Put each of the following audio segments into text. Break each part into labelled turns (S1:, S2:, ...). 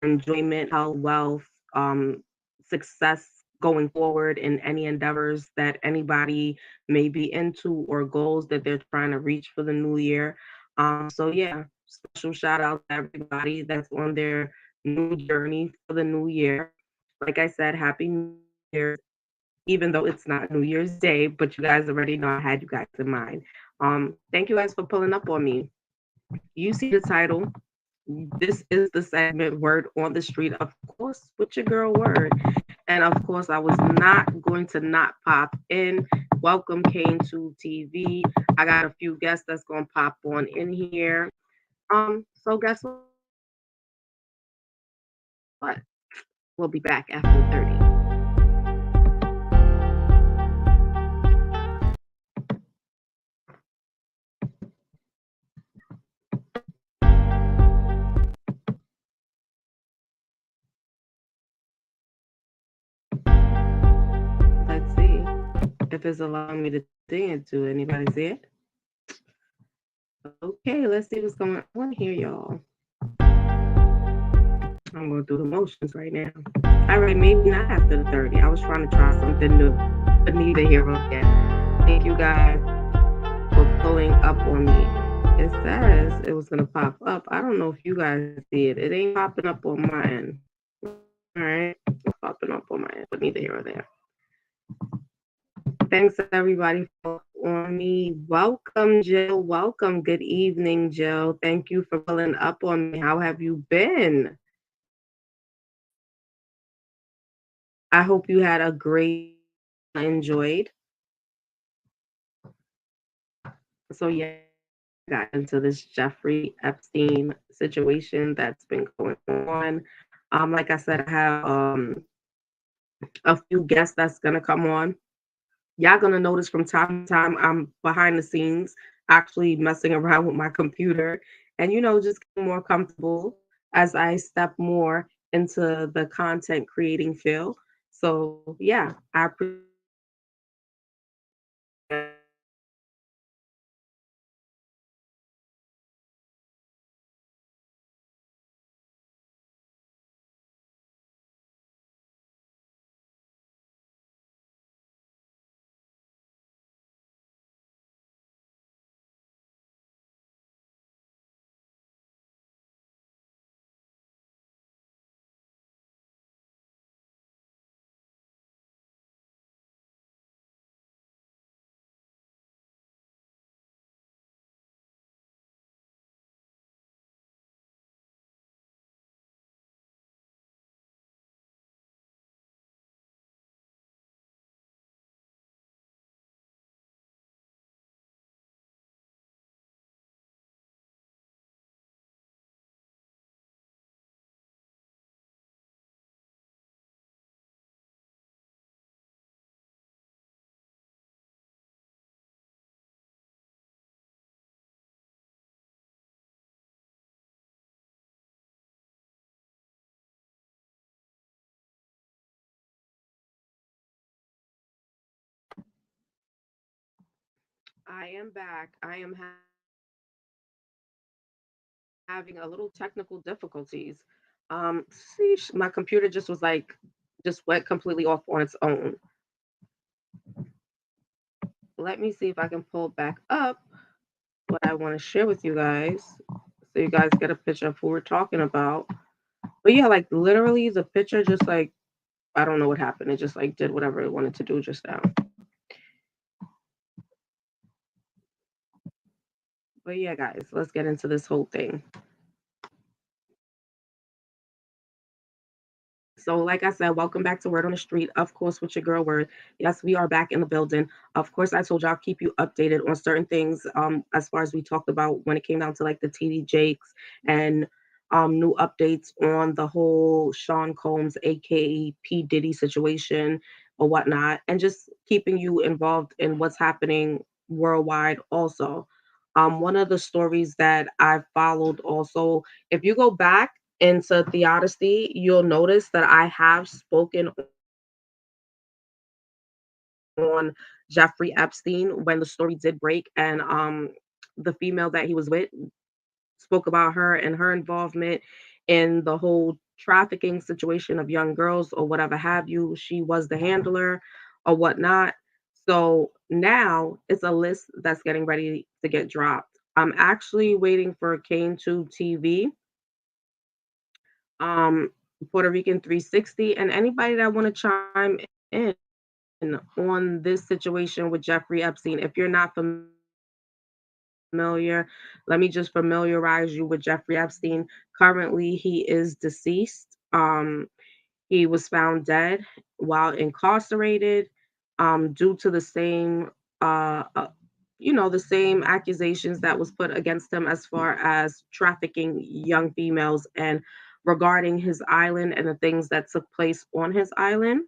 S1: enjoyment, health, wealth, success going forward in any endeavors that anybody may be into or goals that they're trying to reach for the new year. So yeah, special shout out to everybody that's on their new journey for the new year. Like I said, happy New Year's, even though it's not New Year's Day, but you guys already know I had you guys in mind. Thank you guys for pulling up on me. You see the title. This is the segment Word on the Street, of course, with your girl Word. And of course, I was not going to not pop in. Welcome, Kane to TV. I got a few guests that's going to pop on in here. So guess what? We'll be back after 30. Let's see if it's allowing me to sing it to anybody see it. Okay, let's see what's going on here, y'all. I'm going through the motions right now. All right, maybe not after the 30. I was trying to try something new, but neither here nor there. Thank you guys for pulling up on me. It says it was going to pop up. I don't know if you guys see it. It ain't popping up on my end. All right, it's popping up on my end, but neither here or there. Thanks everybody for on me. Welcome, Jill. Welcome. Good evening, Jill. Thank you for pulling up on me. How have you been? I hope you had a great enjoyed. So yeah, got into this Jeffrey Epstein situation that's been going on. Like I said, I have a few guests that's gonna come on. Y'all gonna notice from time to time I'm behind the scenes actually messing around with my computer and just getting more comfortable as I step more into the content creating field. So yeah, I appreciate I am back. I am having a little technical difficulties. My computer just was like, just went completely off on its own. Let me see if I can pull back up what I want to share with you guys so you guys get a picture of who we're talking about. But yeah, like literally the picture just like, I don't know what happened. It just like did whatever it wanted to do just now. But yeah, guys, let's get into this whole thing. So, like I said, welcome back to Word on the Street. Of course, with your girl Word. Yes, we are back in the building. Of course, I told y'all I'll keep you updated on certain things. As far as we talked about when it came down to like the TD Jakes and new updates on the whole Sean Combs, aka P Diddy situation or whatnot, and just keeping you involved in what's happening worldwide. Also, one of the stories that I followed also, if you go back into theodicy, you'll notice that I have spoken on Jeffrey Epstein when the story did break, and the female that he was with spoke about her and her involvement in the whole trafficking situation of young girls or whatever have you. She was the handler or whatnot. So now it's a list that's getting ready to get dropped. I'm actually waiting for Kane Tube TV, um, Puerto Rican 360, and anybody that want to chime in on this situation with Jeffrey Epstein. If you're not familiar, let me just familiarize you with Jeffrey Epstein. Currently, he is deceased. He was found dead while incarcerated, due to the same, the same accusations that was put against him as far as trafficking young females and regarding his island and the things that took place on his island.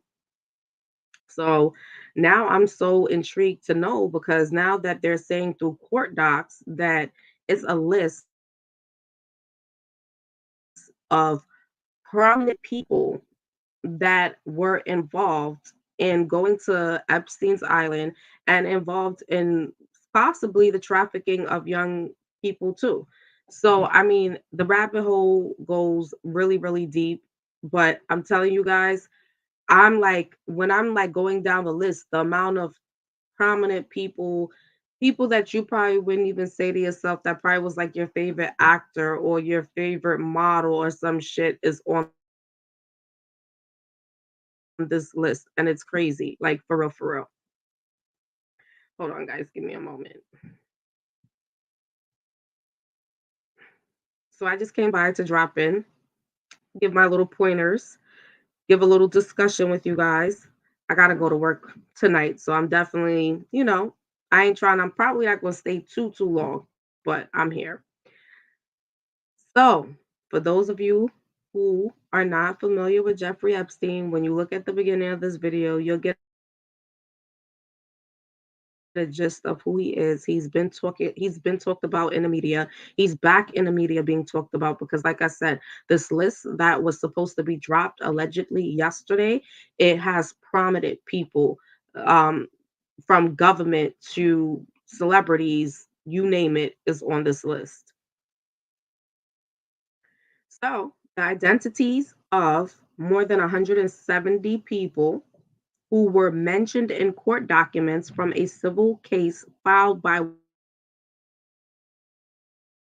S1: So now I'm so intrigued to know because now that they're saying through court docs that it's a list of prominent people that were involved in going to Epstein's Island and involved in possibly the trafficking of young people too. So, I mean, the rabbit hole goes really, really deep. But I'm telling you guys, I'm like, when I'm like going down the list, the amount of prominent people, people that you probably wouldn't even say to yourself that probably was like your favorite actor or your favorite model or some shit is on this list. And it's crazy. Like for real, for real. Hold on, guys. Give me a moment. So I just came by to drop in, give my little pointers, give a little discussion with you guys. I gotta go to work tonight. So I'm definitely, I ain't trying, I'm probably not gonna stay too long, but I'm here. So, for those of you who are not familiar with Jeffrey Epstein, when you look at the beginning of this video, you'll get the gist of who he is. He's been talked about in the media. He's back in the media being talked about because like I said, this list that was supposed to be dropped allegedly yesterday, it has prominent people, um from government to celebrities, you name it, is on this list. So, the identities of more than 170 people who were mentioned in court documents from a civil case filed by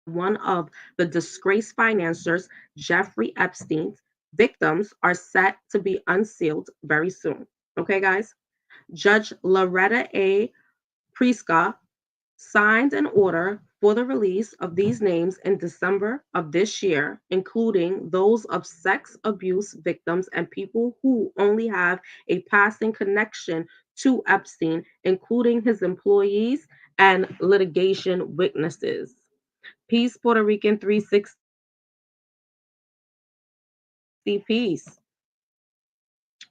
S1: one of the disgraced financiers, Jeffrey Epstein's victims, are set to be unsealed very soon. Okay, guys? Judge Loretta A. Priska signed an order for the release of these names in December of this year, including those of sex abuse victims and people who only have a passing connection to Epstein, including his employees and litigation witnesses. Peace, Puerto Rican 360, peace.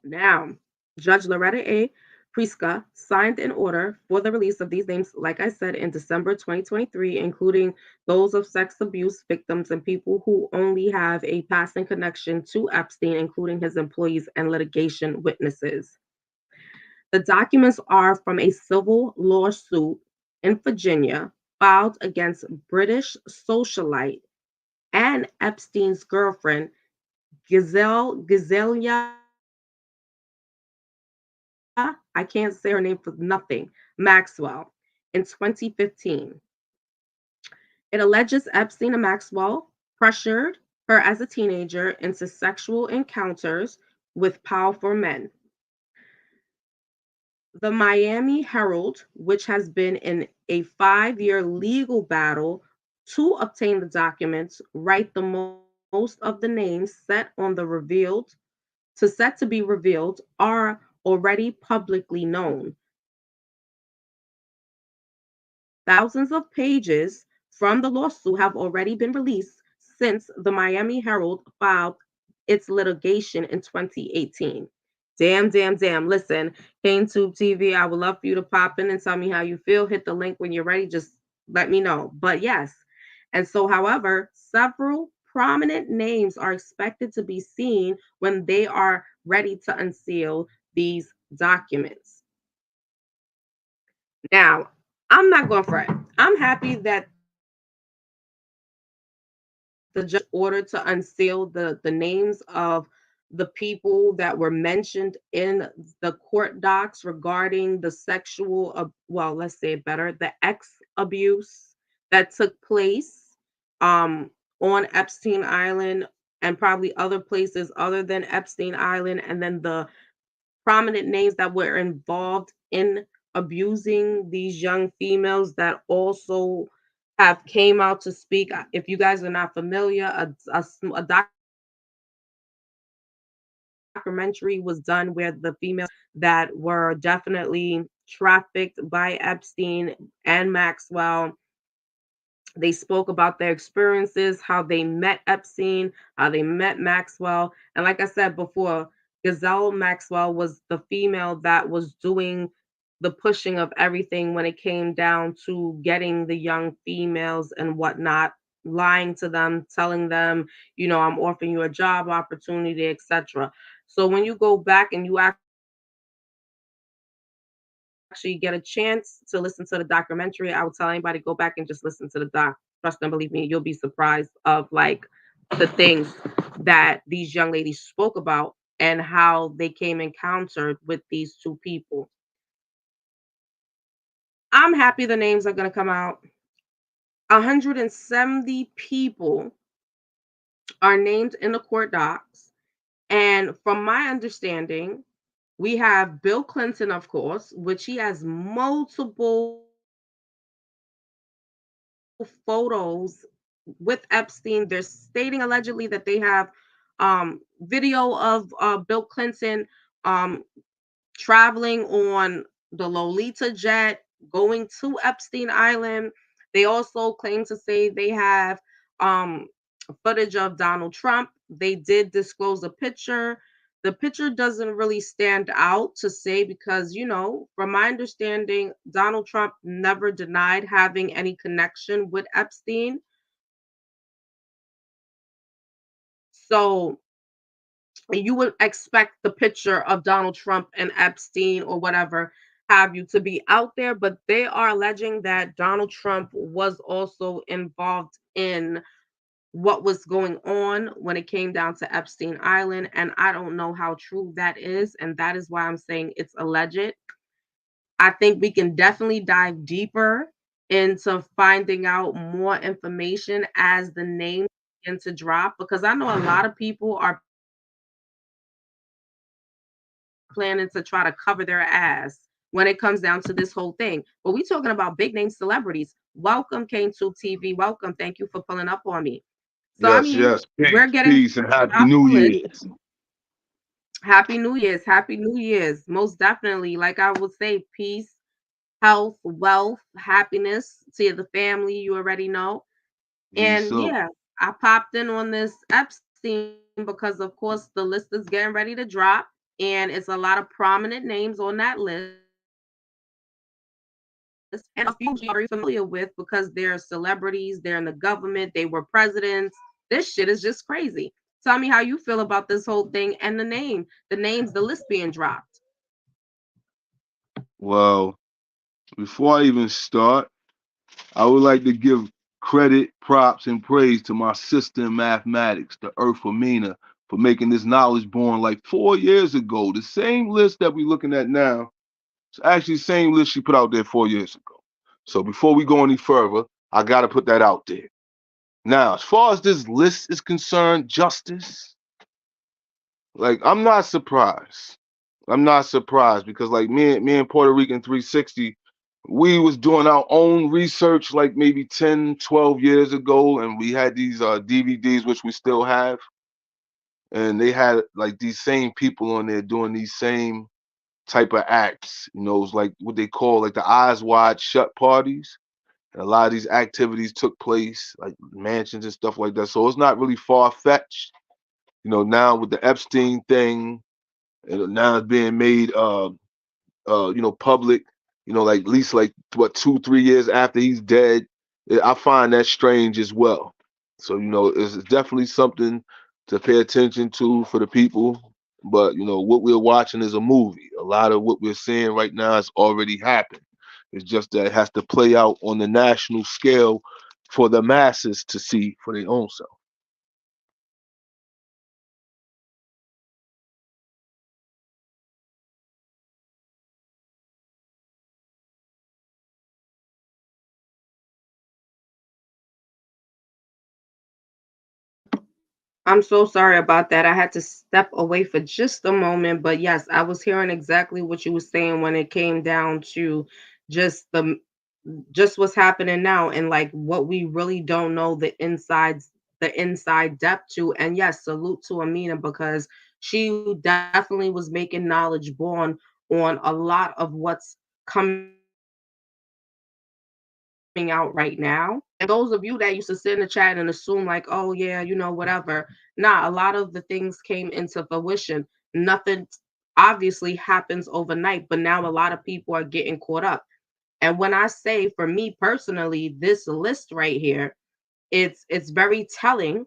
S1: Now, Judge Loretta A. Priska signed an order for the release of these names, like I said, in December 2023, including those of sex abuse victims and people who only have a passing connection to Epstein, including his employees and litigation witnesses. The documents are from a civil lawsuit in Virginia filed against British socialite and Epstein's girlfriend, Gizelia, I can't say her name for nothing, Maxwell, in 2015. It alleges Epstein and Maxwell pressured her as a teenager into sexual encounters with powerful men. The Miami Herald, which has been in a 5-year legal battle to obtain the documents, write the most of the names set to be revealed are already publicly known. Thousands of pages from the lawsuit have already been released since the Miami Herald filed its litigation in 2018. Damn, damn, damn. Listen, KaneTube TV, I would love for you to pop in and tell me how you feel. Hit the link when you're ready. Just let me know. But yes. And so, however, several prominent names are expected to be seen when they are ready to unseal these documents. Now, I'm not going for it. I'm happy that the judge ordered to unseal the names of the people that were mentioned in the court docs regarding the sexual, well, let's say it better, the ex abuse that took place um, on Epstein Island and probably other places other than Epstein Island, and then the prominent names that were involved in abusing these young females that also have came out to speak. If you guys are not familiar, a documentary was done where the females that were definitely trafficked by Epstein and Maxwell, they spoke about their experiences, how they met Epstein, how they met Maxwell. And like I said before, Gazelle Maxwell was the female that was doing the pushing of everything when it came down to getting the young females and whatnot, lying to them, telling them, I'm offering you a job opportunity, etc. So when you go back and you actually get a chance to listen to the documentary, I would tell anybody go back and just listen to the doc. Trust and believe me, you'll be surprised of like the things that these young ladies spoke about and how they came encountered with these two people. I'm happy the names are going to come out. 170 people are named in the court docs. And from my understanding, we have Bill Clinton, of course, which he has multiple photos with Epstein. They're stating allegedly that they have video of Bill Clinton um, traveling on the Lolita jet, going to Epstein Island. They also claim to say they have um, footage of Donald Trump. They did disclose a picture. The picture doesn't really stand out to say because, from my understanding, Donald Trump never denied having any connection with Epstein. So you would expect the picture of Donald Trump and Epstein or whatever have you to be out there, but they are alleging that Donald Trump was also involved in what was going on when it came down to Epstein Island. And I don't know how true that is. And that is why I'm saying it's alleged. I think we can definitely dive deeper into finding out more information as the names begin to drop because I know a lot of people are planning to try to cover their ass when it comes down to this whole thing. But we talking about big name celebrities. Welcome K2 TV. Welcome. Thank you for pulling up on me. So I mean, we're getting ready to
S2: Yes,
S1: drop
S2: yes.
S1: the list.
S2: Peace, and happy New Year's.
S1: Happy New Year's. Most definitely. Like I would say, peace, health, wealth, happiness to the family. You already know.
S2: Be
S1: And
S2: so.
S1: yeah, I popped in on this Epstein because, of course, the list is getting ready to drop. And it's a lot of prominent names on that list. And a few names that I'm very familiar with because they're celebrities, they're in the government, they were presidents. This shit is just crazy. Tell me how you feel about this whole thing and the names, the list being dropped.
S2: Well, before I even start, I would like to give credit, props, and praise to my sister in mathematics, the Earth Amina, for making this knowledge born like 4 years ago. The same list that we're looking at now, it's actually the same list she put out there 4 years ago. So before we go any further, I got to put that out there. Now, as far as this list is concerned, Justice, like I'm not surprised. I'm not surprised because like me and Puerto Rican 360, we was doing our own research like maybe 10, 12 years ago, and we had these DVDs which we still have, and they had like these same people on there doing these same type of acts. It's like what they call like the eyes wide shut parties. And a lot of these activities took place like mansions and stuff like that. So it's not really far fetched. Now with the Epstein thing, and now it's being made public, like at least like what 2, 3 years after he's dead. I find that strange as well. So it's definitely something to pay attention to for the people. But what we're watching is a movie. A lot of what we're seeing right now has already happened. It's just that it has to play out on the national scale for the masses to see for their own self.
S1: I'm so sorry about that. I had to step away for just a moment, but yes, I was hearing exactly what you were saying when it came down to just the just what's happening now and like what we really don't know the inside depth to. And yes, salute to Amina because she definitely was making knowledge born on a lot of what's coming out right now. And those of you that used to sit in the chat and assume like, oh yeah, whatever. Nah, a lot of the things came into fruition. Nothing obviously happens overnight, but now a lot of people are getting caught up. And when I say for me personally, this list right here, it's very telling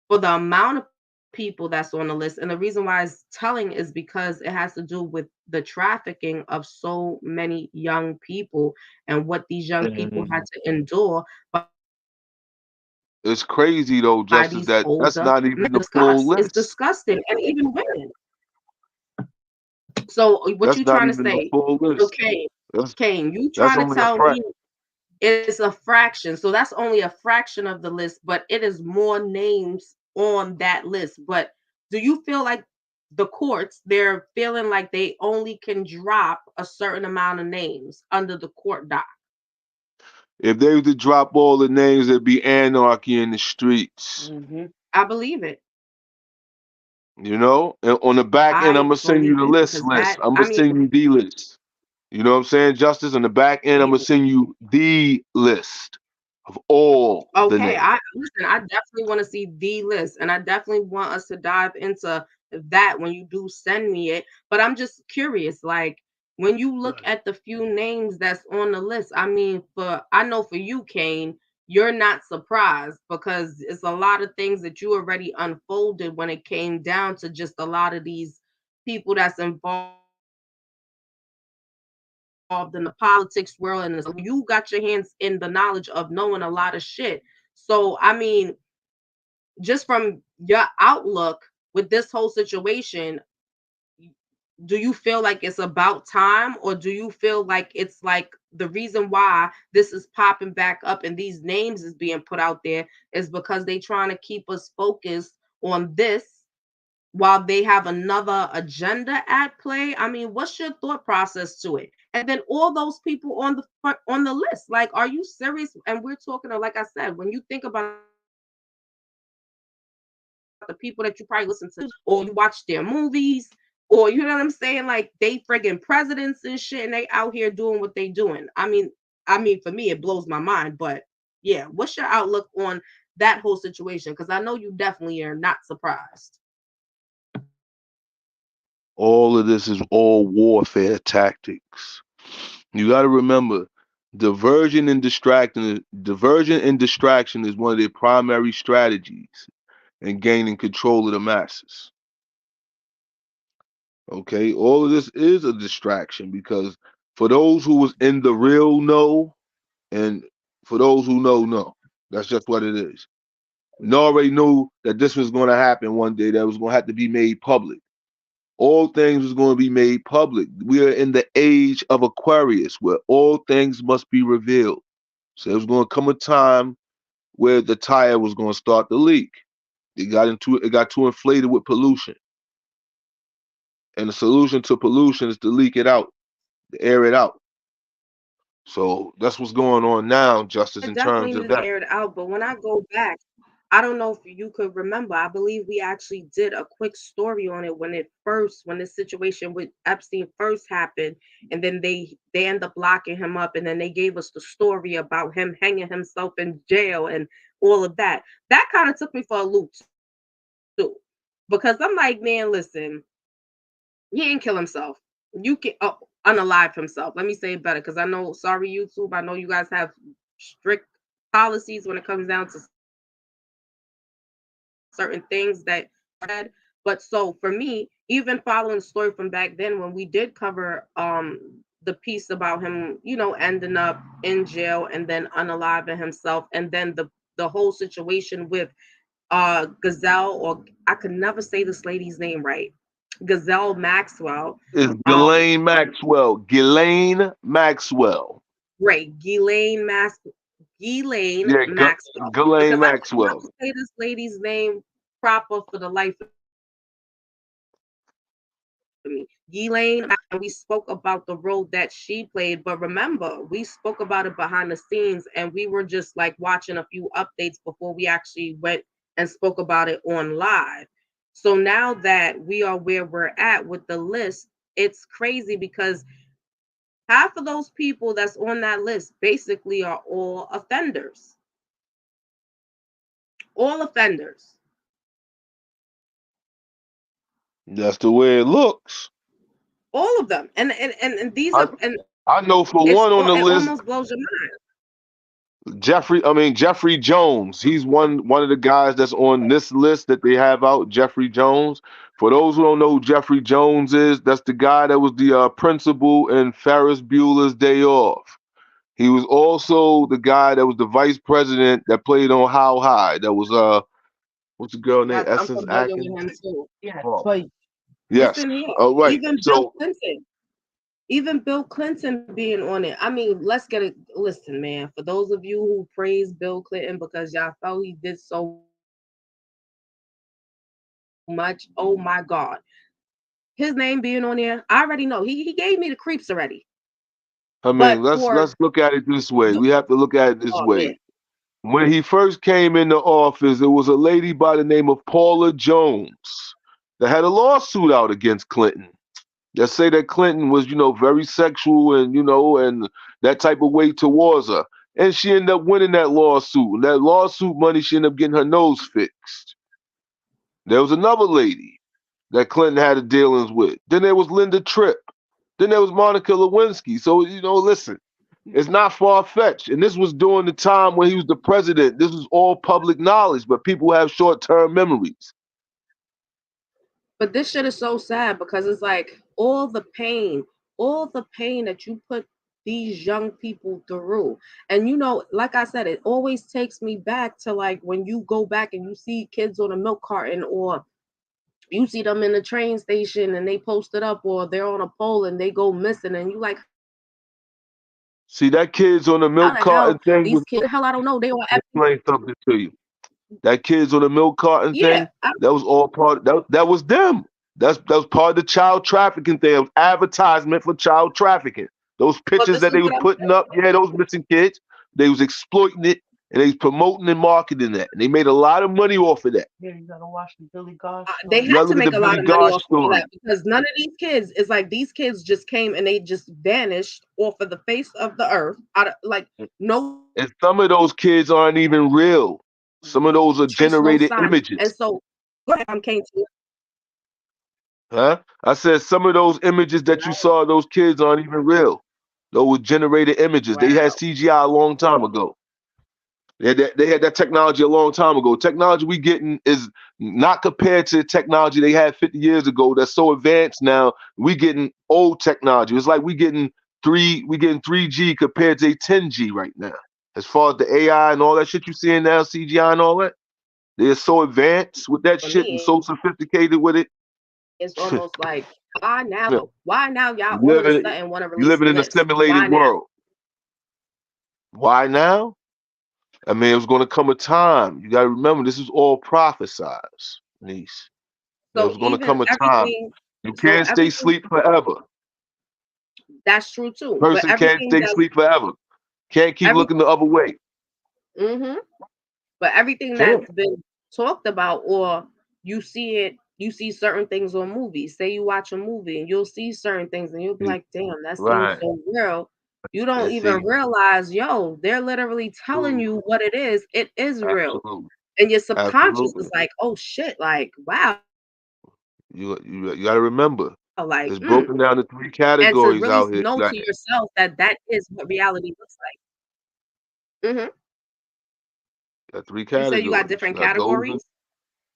S1: for the amount of people that's on the list. And the reason why it's telling is because it has to do with the trafficking of so many young people and what these young people had to endure
S2: And
S1: by these older men.
S2: it's
S1: And it's
S2: crazy though, Justice,
S1: disgusting.
S2: that
S1: And
S2: that's
S1: even
S2: not even
S1: women.
S2: the full list.
S1: So what you trying to say?
S2: That's not
S1: So
S2: even the full list. That's
S1: Kane, you trying to
S2: that's only a
S1: tell me
S2: fraction.
S1: it's a fraction. So that's only a fraction of the list, but it is more names on that list. But do you feel like the courts, they're feeling like they only can drop a certain amount of names under the court doc?
S2: If they were to drop all the names, there'd be anarchy in the streets.
S1: I believe it.
S2: You know, and on the back end, I'm
S1: I
S2: gonna send you the
S1: believe it
S2: list
S1: because
S2: list.
S1: that,
S2: I'm gonna
S1: I mean,
S2: send you the list. You know what I'm saying, Justice? On the back end, I'm gonna send you the list of all the
S1: okay,
S2: names.
S1: I listen, I definitely want to see the list and I definitely want us to dive into that when you do send me it. But I'm just curious, like when you look
S2: Right.
S1: at the few names that's on the list, I mean, for I know for you, Kane, you're not surprised because it's a lot of things that you already unfolded when it came down to just a lot of these people that's involved in the politics world and it's a lot of shit. So you got your hands in the knowledge of knowing a lot of shit. So I mean, just from your outlook with this whole situation, do you feel like it's about time or do you feel like it's like the reason why this is popping back up and these names is being put out there is because they trying to keep us focused on this while they have another agenda at play? I mean, what's your thought process to it? And then all those people on the front on the list, like, are you serious? And we're talking, like I said, when you think about the people that you probably listen to or you watch their movies or you know what I'm saying, like they friggin' presidents and shit, and they out here doing what they doing. I mean, for me, it blows my mind. But yeah, what's your outlook on that whole situation? Because I know you definitely are not surprised.
S2: All of this is all warfare tactics. You got to remember, diversion and distraction is one of their primary strategies in gaining control of the masses. Okay, all of this is a distraction because for those who was in the real know, and for those who know, that's just what it is. And already knew that this was going to happen one day. That was going to have to be made public. All things was going to be made public. We are in the age of Aquarius, where all things must be revealed. So there was going to come a time where the tire was going to start to leak. It got too inflated with pollution, and the solution to pollution is to leak it out, to air it out. So that's what's going on now, Justice,
S1: It
S2: in
S1: definitely
S2: terms of
S1: needs to
S2: that.
S1: air it out. But when I go back, I don't know if you could remember. I believe we actually did a quick story on it when the situation with Epstein first happened, and then they end up locking him up, and then they gave us the story about him hanging himself in jail and all of that. That kind of took me for a loop too, because I'm like, man, listen, he didn't kill himself. You can unalive himself. Let me say it better because I know. Sorry, YouTube. I know you guys have strict policies when it comes down to certain things that are said. But so for me, even following the story from back then when we did cover the the piece about him, ending up in jail and then unaliving himself, and then the whole situation with Gazelle, or I could never say this lady's name right, Gazelle Maxwell.
S2: It's
S1: Um,
S2: Ghislaine Maxwell. Ghislaine Maxwell.
S1: right, Ghislaine
S2: Yeah,
S1: Maxwell,
S2: Ghislaine
S1: because I could never
S2: Maxwell.
S1: say this lady's name proper for the life of me. Ghislaine Maxwell, and we spoke about the role that she played. But remember, we spoke about it behind the scenes, and we were just like watching a few updates before we actually went and spoke about it on live. So now that we are where we're at with the list, it's crazy because half of those people that's on that list basically are all offenders. All offenders.
S2: That's the way it looks.
S1: All of them. And these
S2: I
S1: are, and
S2: I know for
S1: it's
S2: one on the
S1: it
S2: list,
S1: almost blows your mind.
S2: Jeffrey Jones. He's one of the guys that's on this list that they have out. Jeffrey Jones. For those who don't know who Jeffrey Jones is, that's the guy that was the principal in Ferris Bueller's Day Off. He was also the guy that was the vice president that played on How High. That was what's the girl name?
S1: Yes, I'm
S2: Essence
S1: familiar with
S2: Atkins.
S1: him too.
S2: Oh,
S1: But
S2: yes.
S1: listen here,
S2: All right.
S1: even Bill
S2: So
S1: Clinton, even Bill Clinton being on it. I mean, let's get it. Listen, man, for those of you who praise Bill Clinton because y'all felt he did so much, oh my God. His name being on there, I already know. He gave me the creeps already.
S2: I
S1: But
S2: mean,
S1: for
S2: let's look at it this way.
S1: the
S2: We have to look at it this
S1: oh yeah,
S2: way. When he first came into office, there was a lady by the name of Paula Jones that had a lawsuit out against Clinton. That say that Clinton was, very sexual and, and that type of way towards her. And she ended up winning that lawsuit. And that lawsuit money, she ended up getting her nose fixed. There was another lady that Clinton had dealings with. Then there was Linda Tripp. Then there was Monica Lewinsky. So, listen, it's not far fetched. And this was during the time when he was the president. This was all public knowledge, but people have short term memories.
S1: but this shit is so sad because it's like all the pain that you put these young people through. And like I said, it always takes me back to like when you go back and you see kids on a milk carton, or you see them in the train station and they post it up, or they're on a pole and they go missing, and you like, how the hell these kids
S2: See,
S1: get
S2: that
S1: away
S2: kids
S1: with
S2: on the
S1: this?
S2: milk carton
S1: The
S2: thing was
S1: hell I don't know. They on
S2: explain something to you. That kids on the milk carton
S1: yeah.
S2: thing, that was all that was them. That was part of the child trafficking thing. It was advertisement for child trafficking. Those
S1: But
S2: pictures
S1: this
S2: that
S1: is
S2: they was
S1: what I'm
S2: putting up, yeah, those missing kids, they was exploiting it and they was promoting and marketing that. And they made a lot of money off of that.
S1: they
S2: You
S1: had
S2: gotta
S1: to
S2: look at
S1: make
S2: the
S1: a lot
S2: Billy
S1: of money
S2: Gosh
S1: off of
S2: story.
S1: that because none of these kids is like these kids just came and they just vanished off of the face of the earth out of like no
S2: And some of those kids aren't even real. Some of those are
S1: trace, no
S2: generated
S1: sign. And
S2: images.
S1: so go ahead, came to
S2: Huh? I said some of those images that you saw, those kids aren't even real. Those were generated images. They had
S1: wow.
S2: CGI a long time ago. They had that technology a long time ago. Technology we getting is not compared to the technology they had 50 years ago. That's so advanced now. We getting old technology. It's like we getting 3G compared to 10G right now. As far as the AI and all that shit you seeing now, CGI and all that, they're so advanced with that
S1: For
S2: shit and
S1: me,
S2: so sophisticated with it.
S1: it's almost like why now
S2: You
S1: though? Why now
S2: you
S1: y'all all of
S2: live
S1: a
S2: in
S1: sudden want to
S2: you
S1: release
S2: living
S1: a
S2: in a
S1: list?
S2: simulated
S1: Why now?
S2: world. Why now? I mean, it was going to come a time. You got to remember, this is all prophesized, niece. There
S1: So
S2: was going to
S1: even
S2: come a time.
S1: everything,
S2: You
S1: so
S2: can't stay
S1: everything
S2: asleep forever.
S1: that's true too. But
S2: Person can't
S1: everything
S2: stay
S1: that's
S2: asleep forever. Can't keep
S1: every
S2: looking the other way.
S1: mm-hmm. But everything
S2: Can't.
S1: that's been talked about, or you see certain things on movies. Say you watch a movie and you'll see certain things and you'll be like, damn, that seems
S2: Right.
S1: so real. You don't
S2: And
S1: even
S2: see,
S1: realize, yo, they're literally telling you what it is. It is real.
S2: absolutely,
S1: And your subconscious is
S2: absolutely.
S1: like, oh shit, like, wow, like,
S2: You got to remember, it's
S1: and to
S2: broken down
S1: really
S2: to three
S1: know to
S2: categories out here.
S1: yourself that that is what reality looks like.
S2: Got three
S1: You say you got
S2: categories.
S1: different categories?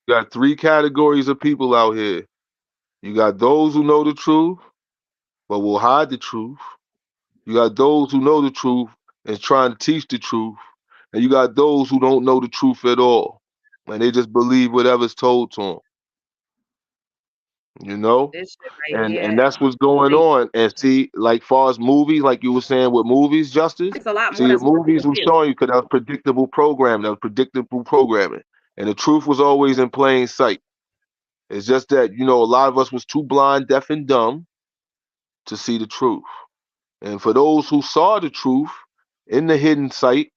S2: You got three categories of people out here. You got those who know the truth, but will hide the truth. You got those who know the truth and trying to teach the truth, and you got those who don't know the truth at all, and they just believe whatever's told to them. You know,
S1: This shit right
S2: and
S1: here,
S2: that's what's going
S1: they
S2: on. And see, like far as movies, like you were saying with movies, Justice.
S1: it's a lot more
S2: See, the
S1: that's working
S2: movies
S1: with
S2: were
S1: you.
S2: showing you because that was predictable programming. That was predictable programming, and the truth was always in plain sight. It's just that a lot of us was too blind, deaf, and dumb to see the truth. And for those who saw the truth in the hidden sight,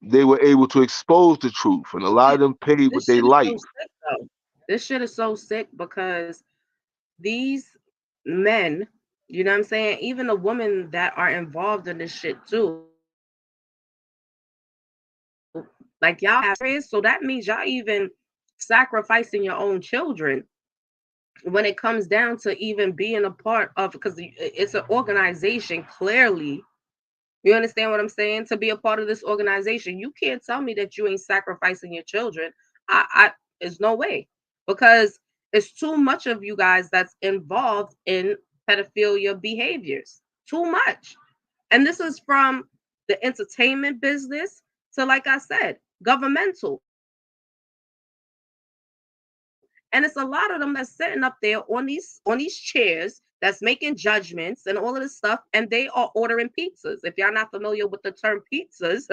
S2: they were able to expose the truth, and a lot of
S1: Shit,
S2: them paid with
S1: this
S2: their
S1: shit is
S2: life.
S1: so sick though. This shit is so sick because these men, you know what I'm saying? Even the women that are involved in this shit too. Like y'all have kids, so that means y'all even sacrificing your own children when it comes down to even being a part of, because it's an organization clearly. You understand what I'm saying? To be a part of this organization, you can't tell me that you ain't sacrificing your children. I There's no way, because it's too much of you guys that's involved in pedophilia behaviors. Too much. And this is from the entertainment business to, like I said, governmental. And it's a lot of them that's sitting up there on these chairs that's making judgments and all of this stuff, and they are ordering pizzas. If y'all not familiar with the term pizzas,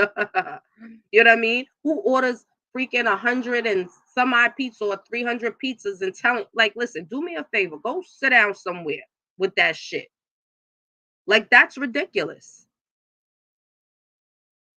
S1: you know what I mean? Who orders freaking 100 and some odd pizza or 300 pizzas and telling, like, listen, do me a favor, go sit down somewhere with that shit. Like, that's ridiculous.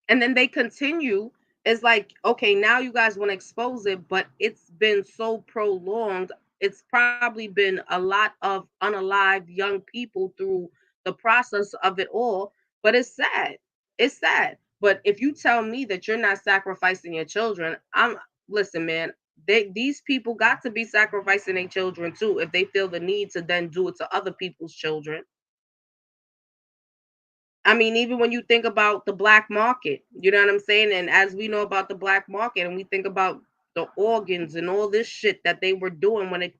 S1: And then they continue. It's like, okay, now you guys want to expose it, but it's been so prolonged. It's probably been a lot of unalived young people through the process of it all. But it's sad. It's sad. But if you tell me that you're not sacrificing your children, I'm listen, man. These people got to be sacrificing their children too if they feel the need to then do it to other people's children. I mean, even when you think about the black market, you know what I'm saying? And as we know about the black market, and we think about the organs and all this shit that they were doing when it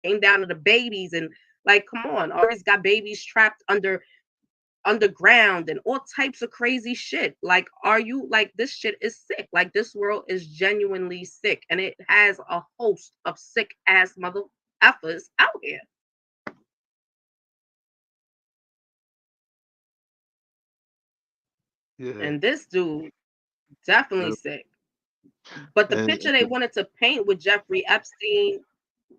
S1: came down to the babies, and like, come on, already got babies trapped underground and all types of crazy shit. Like, are you like, this shit is sick? Like, this world is genuinely sick, and it has a host of sick ass mother effers out here.
S2: Yeah,
S1: And this dude definitely
S2: and,
S1: sick. But the
S2: and
S1: picture they wanted to paint with Jeffrey Epstein,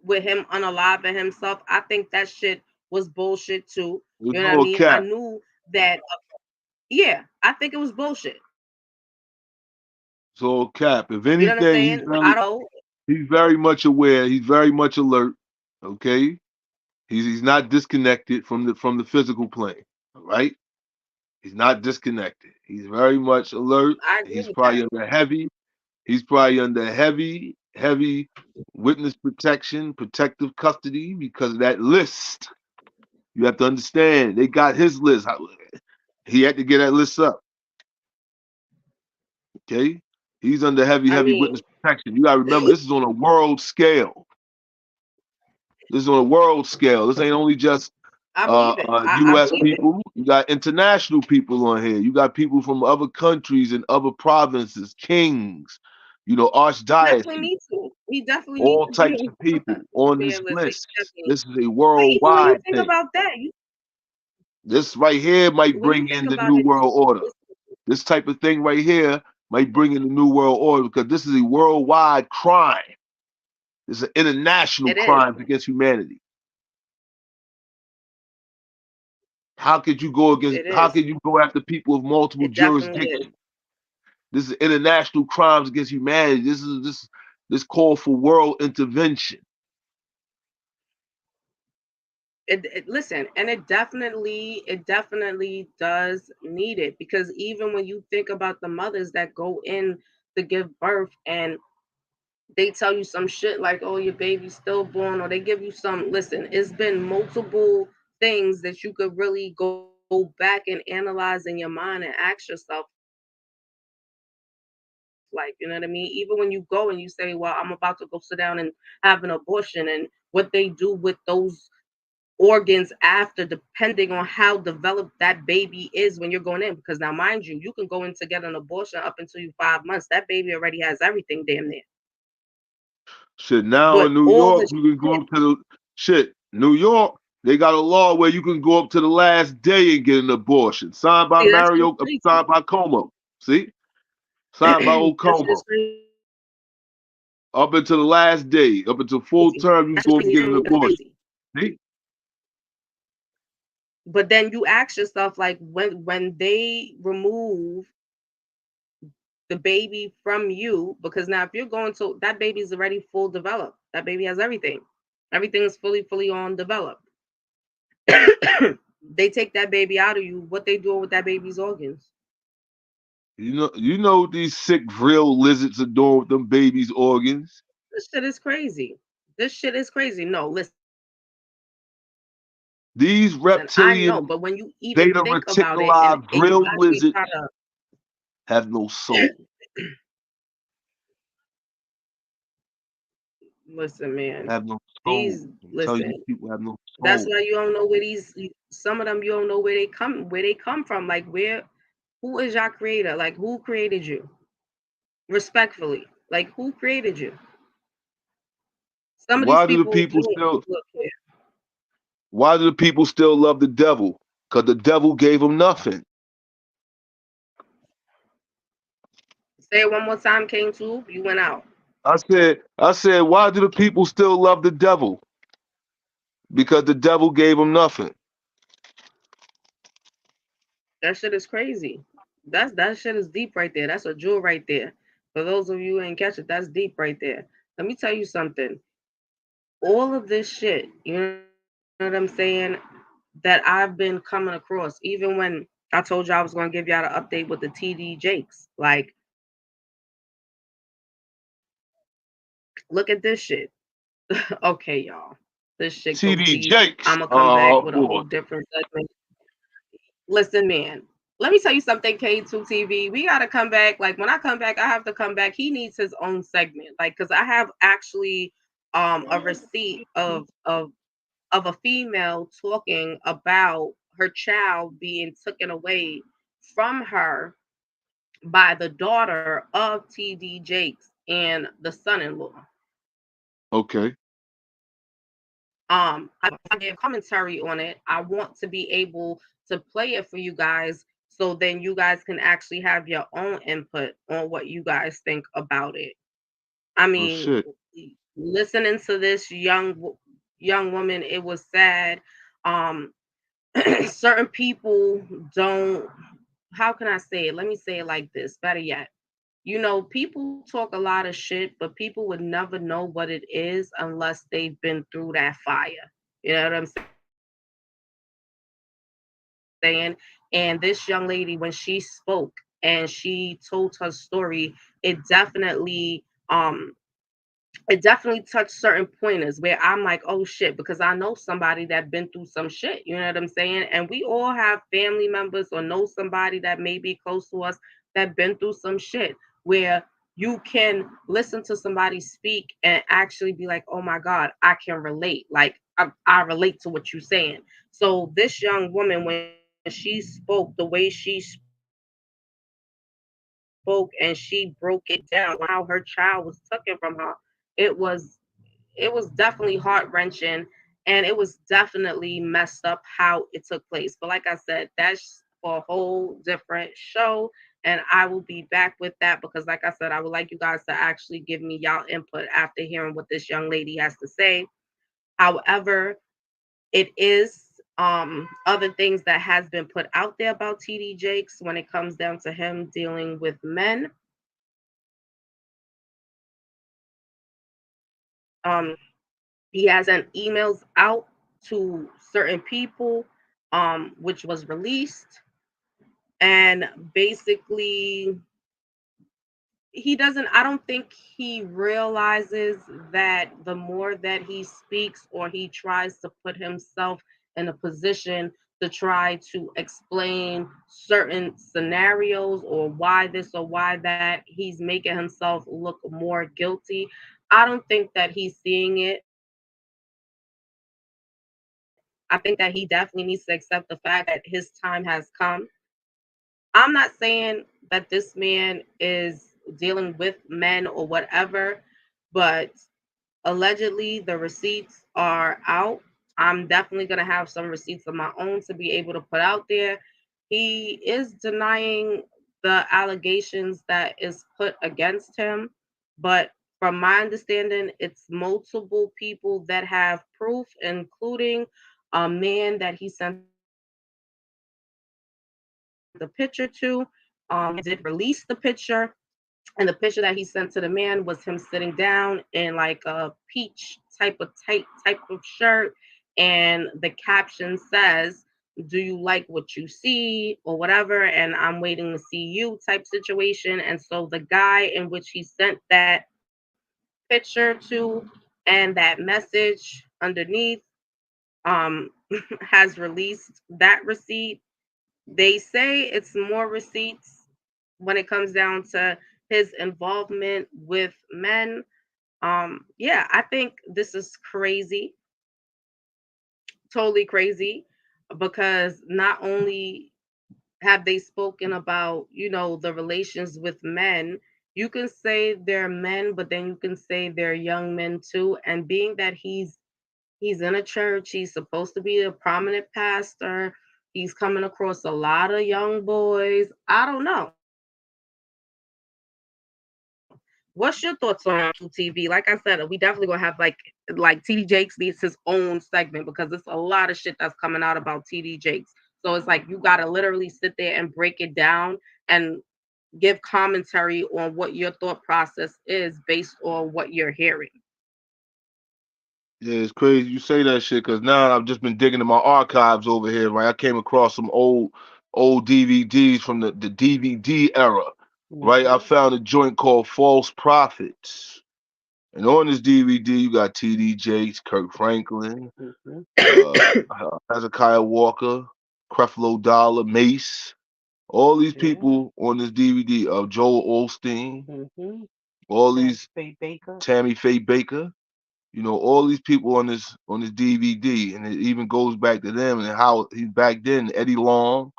S1: with him unaliving himself, I think that shit was bullshit too.
S2: it was
S1: You know what I
S2: all
S1: mean? I
S2: cap.
S1: knew that. Yeah, I think it was bullshit.
S2: It's all cap. If
S1: You know what I'm
S2: anything,
S1: saying? I don't know.
S2: he's very much aware. He's very much alert. Okay, he's not disconnected from the physical plane. All right, he's not disconnected. He's very much alert.
S1: I agree
S2: He's
S1: with
S2: probably
S1: that.
S2: under heavy. He's probably under heavy witness protection, protective custody because of that list. You have to understand. They got his list. He had to get that list up. Okay, he's under
S1: I
S2: heavy
S1: mean,
S2: witness protection. You got to remember, this is on a world scale. This is on a world scale. This ain't only just
S1: I believe it. I
S2: U.S.
S1: believe it.
S2: people. You got international people on here. You got people from other countries and other provinces, kings,
S1: He definitely
S2: archdioceses,
S1: needs to. He definitely needs
S2: all
S1: to be
S2: types of people on this
S1: fearless. He
S2: list.
S1: definitely.
S2: This is a
S1: But even when you
S2: worldwide
S1: think
S2: thing.
S1: about that,
S2: This right here might
S1: when you
S2: bring
S1: think
S2: in the
S1: about
S2: new
S1: it,
S2: world order.
S1: it's,
S2: This type of thing right here might bring in the new world order because this is a worldwide crime. It's an international
S1: it is.
S2: crime against humanity. How could you go against?
S1: It
S2: How
S1: is.
S2: could you go after people of multiple
S1: It definitely is.
S2: jurisdictions? This is international crimes against humanity. This call for world intervention.
S1: Listen, and it definitely does need it, because even when you think about the mothers that go in to give birth, and they tell you some shit like, oh, your baby's stillborn, or they give you some, listen, it's been multiple things that you could really go back and analyze in your mind and ask yourself, like, you know what I mean? Even when you go and you say, well, I'm about to go sit down and have an abortion, and what they do with those babies, organs after, depending on how developed that baby is when you're going in. Because now, mind you, you can go in to get an abortion up until you 5 months. That baby already has everything damn near.
S2: Shit, now
S1: But
S2: in New
S1: all the
S2: York, you can go
S1: shit,
S2: up to the shit. New York, they got a law where you can go up to the last day and get an abortion. Signed by
S1: see, that shit is
S2: Mario,
S1: crazy.
S2: signed by Como. See? Signed by old
S1: That shit is
S2: Como.
S1: crazy.
S2: Up until the last
S1: That shit
S2: day,
S1: is
S2: up until
S1: crazy.
S2: full
S1: They don't
S2: term,
S1: even
S2: you
S1: go
S2: go up and get an
S1: crazy.
S2: abortion. See?
S1: But then you ask yourself, like, when they remove the baby from you, because now if you're going to, that baby's already full developed. That baby has everything. Everything is fully on developed. They take that baby out of you. What they doing with that baby's organs?
S2: You know what these sick real lizards are doing with them babies' organs?
S1: This shit is crazy. This shit is crazy. No, listen, I know, but when you even think about it
S2: These
S1: and
S2: reptilian
S1: exactly try
S2: beta
S1: to
S2: reticulized real lizards have no soul.
S1: listen, man.
S2: Have no soul.
S1: These
S2: I'm telling you,
S1: listen.
S2: these people have no
S1: That's
S2: soul.
S1: why you don't know where these. Some of them you don't know where they come from. Like where, who is your creator? Like who created you? Respectfully, like who created you? Some of these
S2: Why do the
S1: people
S2: people
S1: you
S2: still
S1: look here.
S2: why do the people still love the devil? Because the devil gave them nothing.
S1: Say it one more time. Came to you went out.
S2: I said, why do the people still love the devil? Because the devil gave them nothing.
S1: That shit is crazy. That shit is deep right there. That's a jewel right there. For those of you who ain't catch it, that's deep right there. Let me tell you something. All of this shit, you know what I'm saying, that I've been coming across, even when I told you I was gonna give y'all the update with the TD Jakes. Like, look at this shit. Okay, y'all. This shit go
S2: TD
S1: deep.
S2: Jakes.
S1: I'ma come back
S2: Oh
S1: with a
S2: boy.
S1: whole different segment. Listen, man. Let me tell you something, K2 TV. We gotta come back. Like when I come back, I have to come back. He needs his own segment. Like, cause I have actually a receipt of a female talking about her child being taken away from her by the daughter of TD Jakes and the son-in-law.
S2: Okay.
S1: I gave commentary on it. I want to be able to play it for you guys so then you guys can actually have your own input on what you guys think about it. I
S2: Oh
S1: mean,
S2: shit.
S1: listening to this young woman, it was sad. Um certain people don't, how can I say it? Let me say it like this. Better yet, people talk a lot of shit, but people would never know what it is unless they've been through that fire. You know what I'm saying? And this young lady, when she spoke and she told her story, it definitely touched certain pointers where I'm like, oh shit, because I know somebody that been through some shit. You know what I'm saying? And we all have family members or know somebody that may be close to us that been through some shit where you can listen to somebody speak and actually be like, oh my God, I can relate. Like I relate to what you're saying. So this young woman, when she spoke, the way she spoke and she broke it down on how her child was taken from her, it was definitely heart wrenching, and it was definitely messed up how it took place. But like I said, that's for a whole different show, and I will be back with that because, like I said, I would like you guys to actually give me y'all input after hearing what this young lady has to say. However, it is other things that has been put out there about TD Jakes when it comes down to him dealing with men. He has sent emails out to certain people, which was released, and basically he doesn't, I don't think he realizes that the more that he speaks or he tries to put himself in a position to try to explain certain scenarios or why this or why that, he's making himself look more guilty. I don't think that he's seeing it. I think that he's seeing it I think that he definitely needs to accept the fact that his time has come. I'm not saying that this man is dealing with men or whatever, but allegedly the receipts are out. I'm definitely going to have some receipts of my own to be able to put out there. He is denying the allegations that is put against him, but from my understanding, it's multiple people that have proof, including a man that he sent the picture to. The man did release the picture, and the picture that he sent to the man was him sitting down in like a peach type of shirt, and the caption says, "Do you like what you see?" or whatever, and "I'm waiting to see you" type situation. And so the guy in which he sent that picture to and that message underneath um has released that receipt. They say it's more receipts when it comes down to his involvement with men. Yeah, I think this is crazy, totally crazy, because not only have they spoken about, the relations with men, you can say they're men, but then you can say they're young men too. And being that he's in a church, he's supposed to be a prominent pastor, he's coming across a lot of young boys. I don't know. What's your thoughts on reality TV? Like I said, we definitely gonna have like TD Jakes needs his own segment because it's a lot of shit that's coming out about TD Jakes. So it's like you gotta literally sit there and break it down and give commentary on what your thought process is based on what you're hearing.
S2: Yeah, it's crazy you say that shit because now I've just been digging in my archives over here, right? I came across some old DVDs from the DVD era, right? I
S1: Hmm.
S2: found a joint called False Prophets. And on this DVD, you got T.D. Jakes, Kirk Franklin,
S1: Hmm.
S2: Hezekiah Walker, Creflo Dollar, Mace, all these
S1: Yeah.
S2: people on this DVD of Joel Osteen,
S1: Hmm.
S2: all
S1: Sam
S2: these
S1: Faye Baker.
S2: Tammy Faye Baker, all these people on this DVD, and it even goes back to them and how he back then, Eddie Long,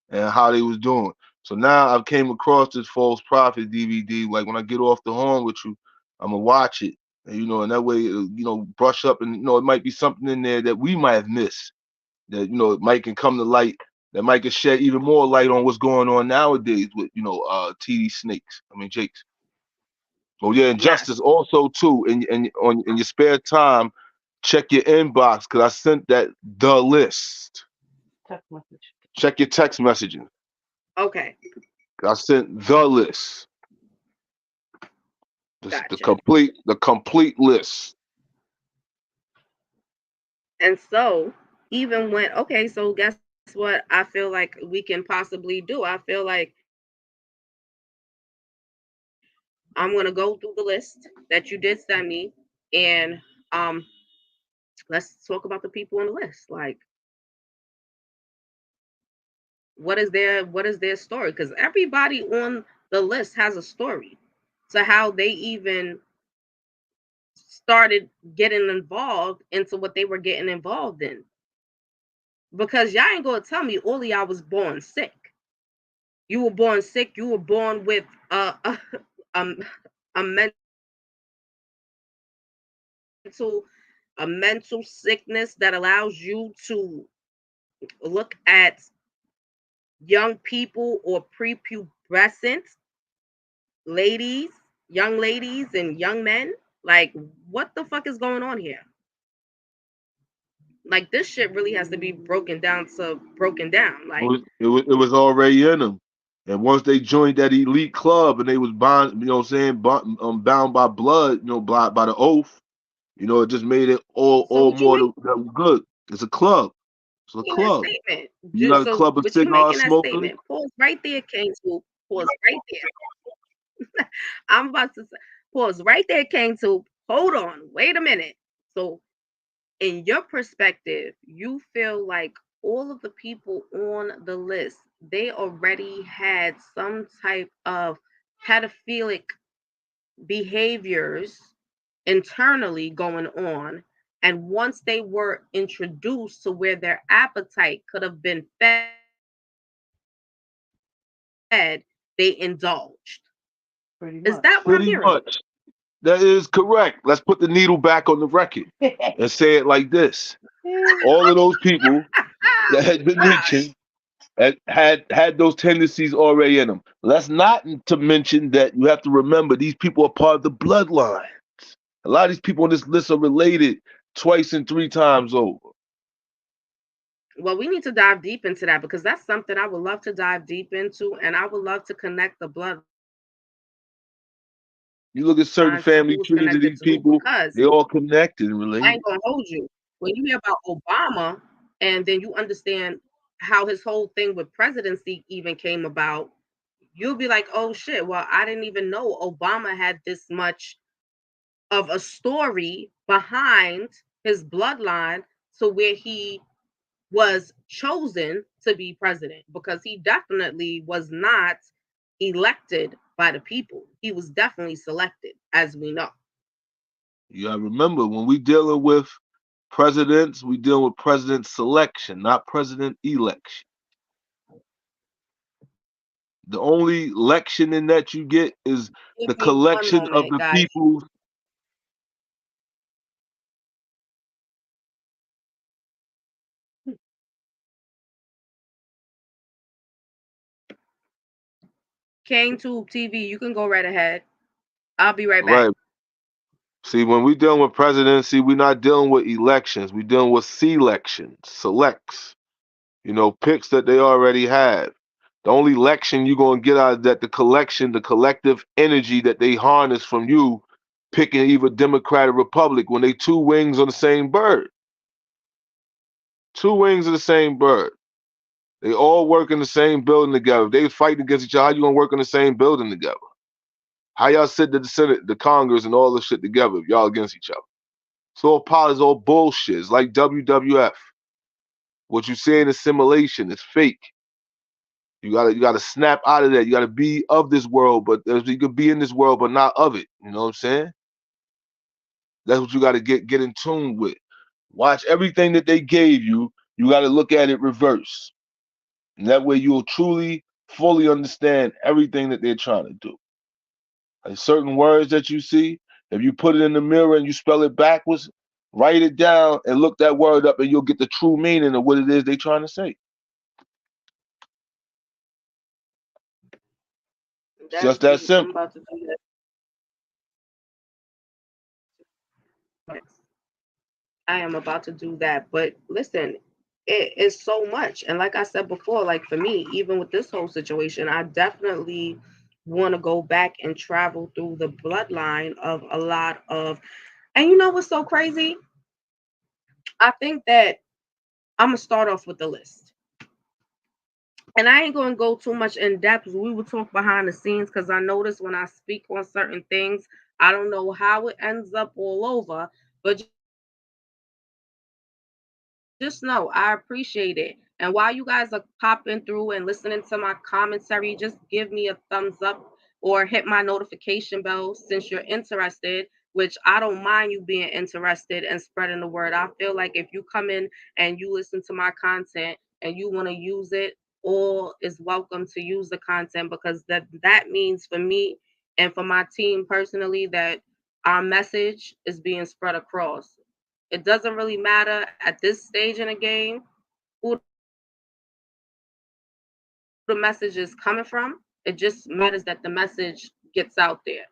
S2: and how they was doing. So now I've came across this False Prophet DVD. Like when I get off the horn with you, I'm gonna watch it, and that way, it'll, brush up, and it might be something in there that we might have missed. That it might can come to light. That might can shed even more light on what's going on nowadays with TD Snakes. I mean Jakes. Oh yeah, and
S1: Yes.
S2: Justice also too. In your spare time, check your inbox because I sent that the list.
S1: Text message.
S2: Check your text messaging.
S1: Okay.
S2: I sent the list. The
S1: Gotcha.
S2: complete list.
S1: And so, even when, okay, so guess what I feel like we can possibly do? I feel like I'm going to go through the list that you did send me, and um let's talk about the people on the list. Like, what is their story? Cuz everybody on the list has a story to how they even started getting involved into what they were getting involved in. Because y'all ain't going to tell me all of y'all was born sick. You were born sick. You were born with a, a mental a mental sickness that allows you to look at young people or prepubescent ladies, young ladies, and young men. Like, what the fuck is going on here? Like, this shit really has to be broken down. Like,
S2: It was already in them. And once they joined that elite club and they was bound, bound by blood, by the oath, it just made it
S1: so
S2: all
S1: what you
S2: more
S1: mean
S2: good. It's a club. It's a
S1: that
S2: club.
S1: statement?
S2: You got a
S1: So
S2: club of
S1: what you
S2: cigar
S1: making that
S2: smokers.
S1: statement? Pause right there, King Swoop. Pause right there. I'm about to say, pause right there, King Swoop. Hold on, wait a minute. So, in your perspective, you feel like all of the people on the list, they already had some type of pedophilic behaviors internally going on, And once they were introduced to where their appetite could have been fed, they indulged. Is that what I'm hearing?
S2: Pretty much. That is correct. Let's put the needle back on the record and say it like this. All of those people that had been
S1: Gosh.
S2: mentioned had those tendencies already in them. Let's not to mention that you have to remember these people are part of the bloodline. A lot of these people on this list are related twice and three times over.
S1: Well, we need to dive deep into that because that's something I would love to dive deep into, and I would love to connect the bloodlines to who was connected to who because
S2: You look at certain family trees of these people, they all connected and
S1: I ain't gonna
S2: related.
S1: hold you. When you hear about Obama and then you understand how his whole thing with presidency even came about, you'll be like, oh shit, well, I didn't even know Obama had this much of a story behind his bloodline to where he was chosen to be president because he definitely was not elected by the people. He was definitely selected, as we know.
S2: You gotta remember when we dealing with presidents, we dealing with president selection, not president election. The only election in that you get is
S1: Give
S2: the
S1: me one
S2: collection of
S1: moment,
S2: the
S1: guys.
S2: people.
S1: King Tube TV, you can go right ahead. I'll be right back.
S2: Right. See, when we dealing with presidency, we're not dealing with elections. We're dealing with selections, selects. Picks that they already have. The only election you're gonna get out of that the collection, the collective energy that they harness from you picking either Democrat or Republic when they two wings on the same bird. Two wings of the same bird. They all work in the same building together. If they fighting against each other, how you gonna work in the same building together? How y'all sit the Senate, the Congress, and all this shit together if y'all against each other? It's all politics, all bullshit. It's like WWF. What you see in assimilation is fake. You gotta snap out of that. You gotta be of this world, but you could be in this world, but not of it. You know what I'm saying? That's what you gotta get in tune with. Watch everything that they gave you. You gotta look at it reverse, and that way you'll truly, fully understand everything that they're trying to do. Like certain words that you see, if you put it in the mirror and you spell it backwards, write it down and look that word up, and you'll get the true meaning of what it is they're trying to say. It's
S1: That's
S2: just that
S1: deep. I'm
S2: simple.
S1: about to do that next. I am about to do that. But listen, it is so much. And like I said before, like for me, even with this whole situation, I definitely want to go back and travel through the bloodline of a lot of. And you know what's so crazy? I think that I'm going to start off with the list. And I ain't going to go too much in depth. We will talk behind the scenes because I notice when I speak on certain things, I don't know how it ends up all over. But just know I appreciate it. And while you guys are popping through and listening to my commentary, just give me a thumbs up or hit my notification bell since you're interested, which I don't mind you being interested and spreading the word. I feel like if you come in and you listen to my content and you want to use it, all is welcome to use the content because that means for me and for my team personally that our message is being spread across. It doesn't really matter at this stage in the game who the message is coming from. It just matters that the message gets out there.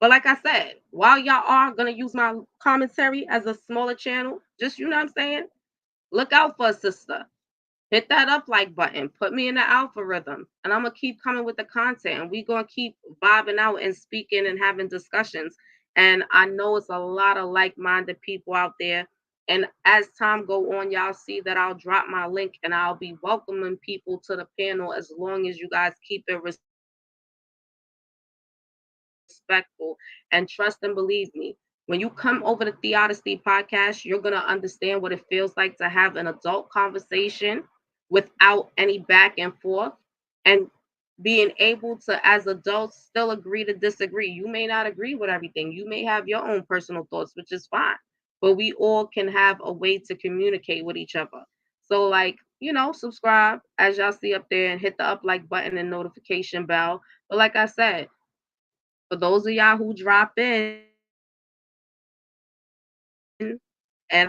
S1: But like I said, while y'all are gonna use my commentary as a smaller channel, just you know what I'm saying? Look out for a sister. Hit that up like button. Put me in the algorithm. And I'm gonna keep coming with the content and we gonna keep vibing out and speaking and having discussions. And I know it's a lot of like-minded people out there. And as time go on, y'all see that I'll drop my link and I'll be welcoming people to the panel as long as you guys keep it respectful and trust and believe me. When you come over to Theodicy Podcast, you're gonna understand what it feels like to have an adult conversation without any back and forth, and being able to, as adults, still agree to disagree. You may not agree with everything. You may have your own personal thoughts, which is fine. But at the end of the day, we're gonna have a conversation. but we all can have a way to communicate with each other. So, like, subscribe as y'all see up there and hit the up like button and notification bell. But like I said, for those of y'all who drop in and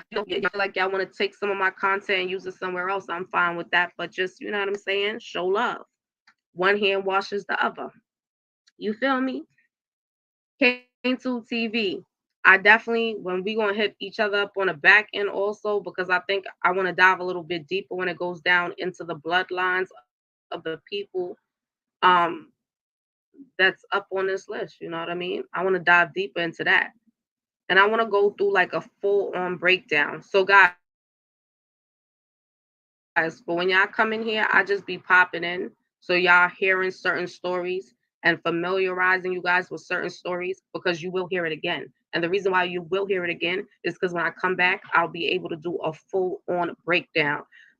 S1: y'all feel like y'all want to take some of my content and use it somewhere else, I'm fine with that. But just, you know what I'm saying? Show love. One hand washes the other. You feel me? Came to TV. I definitely, when we gonna hit each other up on the back end also, because I think I want to dive a little bit deeper when it goes down into the bloodlines of the people um that's up on this list. You know what I mean? I want to dive deeper into that. And I want to go through like a full on breakdown. So guys, but when y'all come in here, I just be popping in. So y'all hearing certain stories and familiarizing you guys with certain stories because you will hear it again. And the reason why you will hear it again is because when I come back, I'll be able to do a full on breakdown.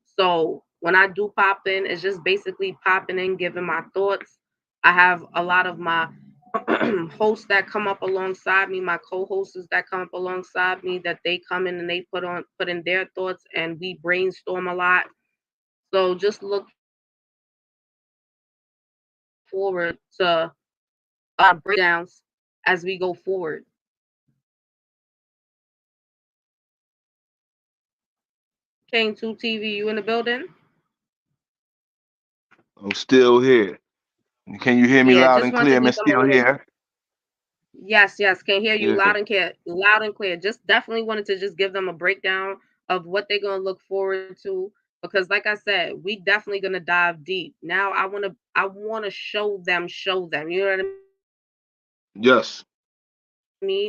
S1: So when I do pop in, it's just basically popping in, giving my thoughts. I have a lot of my hosts that come up alongside me, my co-hosts that come up alongside me, that they come in and they put in their thoughts and we brainstorm a lot. So just look forward to breakdowns as we go forward. King 2 TV, you in the building?
S2: I'm still here. Can you hear me
S1: Yeah,
S2: loud
S1: just
S2: and
S1: want to
S2: clear? I'm
S1: give them a
S2: still
S1: little.
S2: here.
S1: Yes, yes, can hear you
S2: Yeah.
S1: loud and clear. Just definitely wanted to just give them a breakdown of what they're gonna look forward to because, like I said, we definitely gonna dive deep. Now, I wanna show them. You know what I mean? So
S2: Yes.
S1: we're gonna take a deep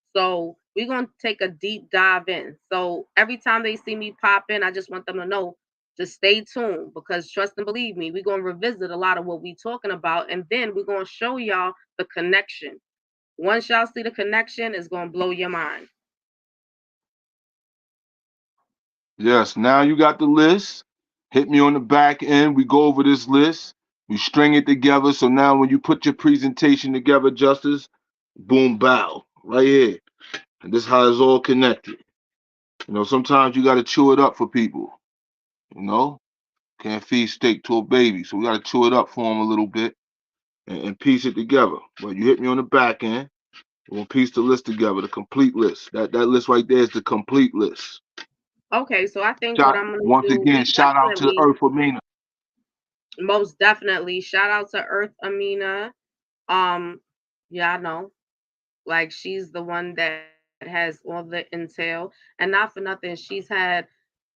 S1: dive in. So every time they see me pop in, I just want them to know to stay tuned because trust and believe me, we're gonna revisit a lot of what we talking about, and then we're gonna show y'all the connection. Once y'all see the connection, it's gonna blow your mind.
S2: Yes. Now you got the list. Hit me on the back end. We go over this list. We string it together. So now when you put your presentation together, Justice, boom, bow. Right here. And this is how it's all connected. Sometimes you got to chew it up for people. You know, can't feed steak to a baby. So we got to chew it up for them a little bit and piece it together. But you hit me on the back end. We'll piece the list together, the complete list. That list right there is the complete list.
S1: Okay, so I think what
S2: Shout
S1: I'm gonna
S2: once
S1: do,
S2: again,
S1: we
S2: shout out to the
S1: definitely,
S2: Earth Amina.
S1: most definitely, shout out to Earth Amina. Um, yeah, I know. Like she's the one that has all the intel, and not for nothing, she's had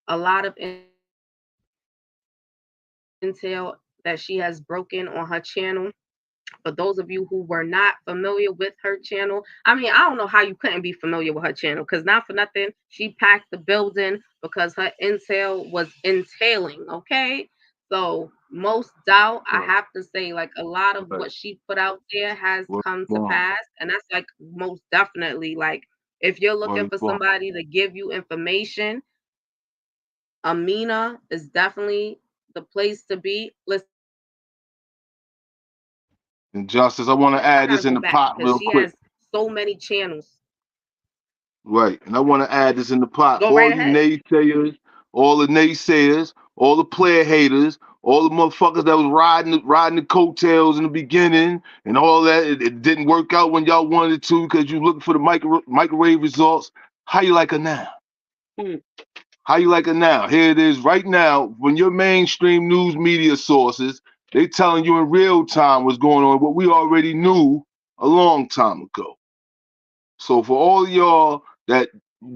S1: a lot of intel that she has broken on her channel. For those of you who were not familiar with her channel, I mean, I don't know how you couldn't be familiar with her channel because not for nothing, she packed the building because her intel was entailing, okay? So most doubt, I have to say, like a lot of what
S2: Right,
S1: she put out there has
S2: right.
S1: come to pass, and that's like
S2: Word
S1: most
S2: bond,
S1: definitely like if you're looking for somebody to give you
S2: word bond.
S1: information, Amina is definitely the place to be. Listen, I gotta go back because she has so many
S2: And
S1: channels.
S2: Justice, I want to add this in the pot real quick. Right. And I want to add this in the
S1: Go right
S2: pot for
S1: ahead.
S2: all you naysayers, all the naysayers, all the player haters, all the motherfuckers that was riding the coattails in the beginning and all that. It didn't work out when y'all wanted it to because you looking for the microwave results. How you like her now?
S1: Hmm.
S2: How you like it now? Here it is right now. When your mainstream news media sources, they telling you in real time what's going on, what we already knew a long time ago. So for all y'all that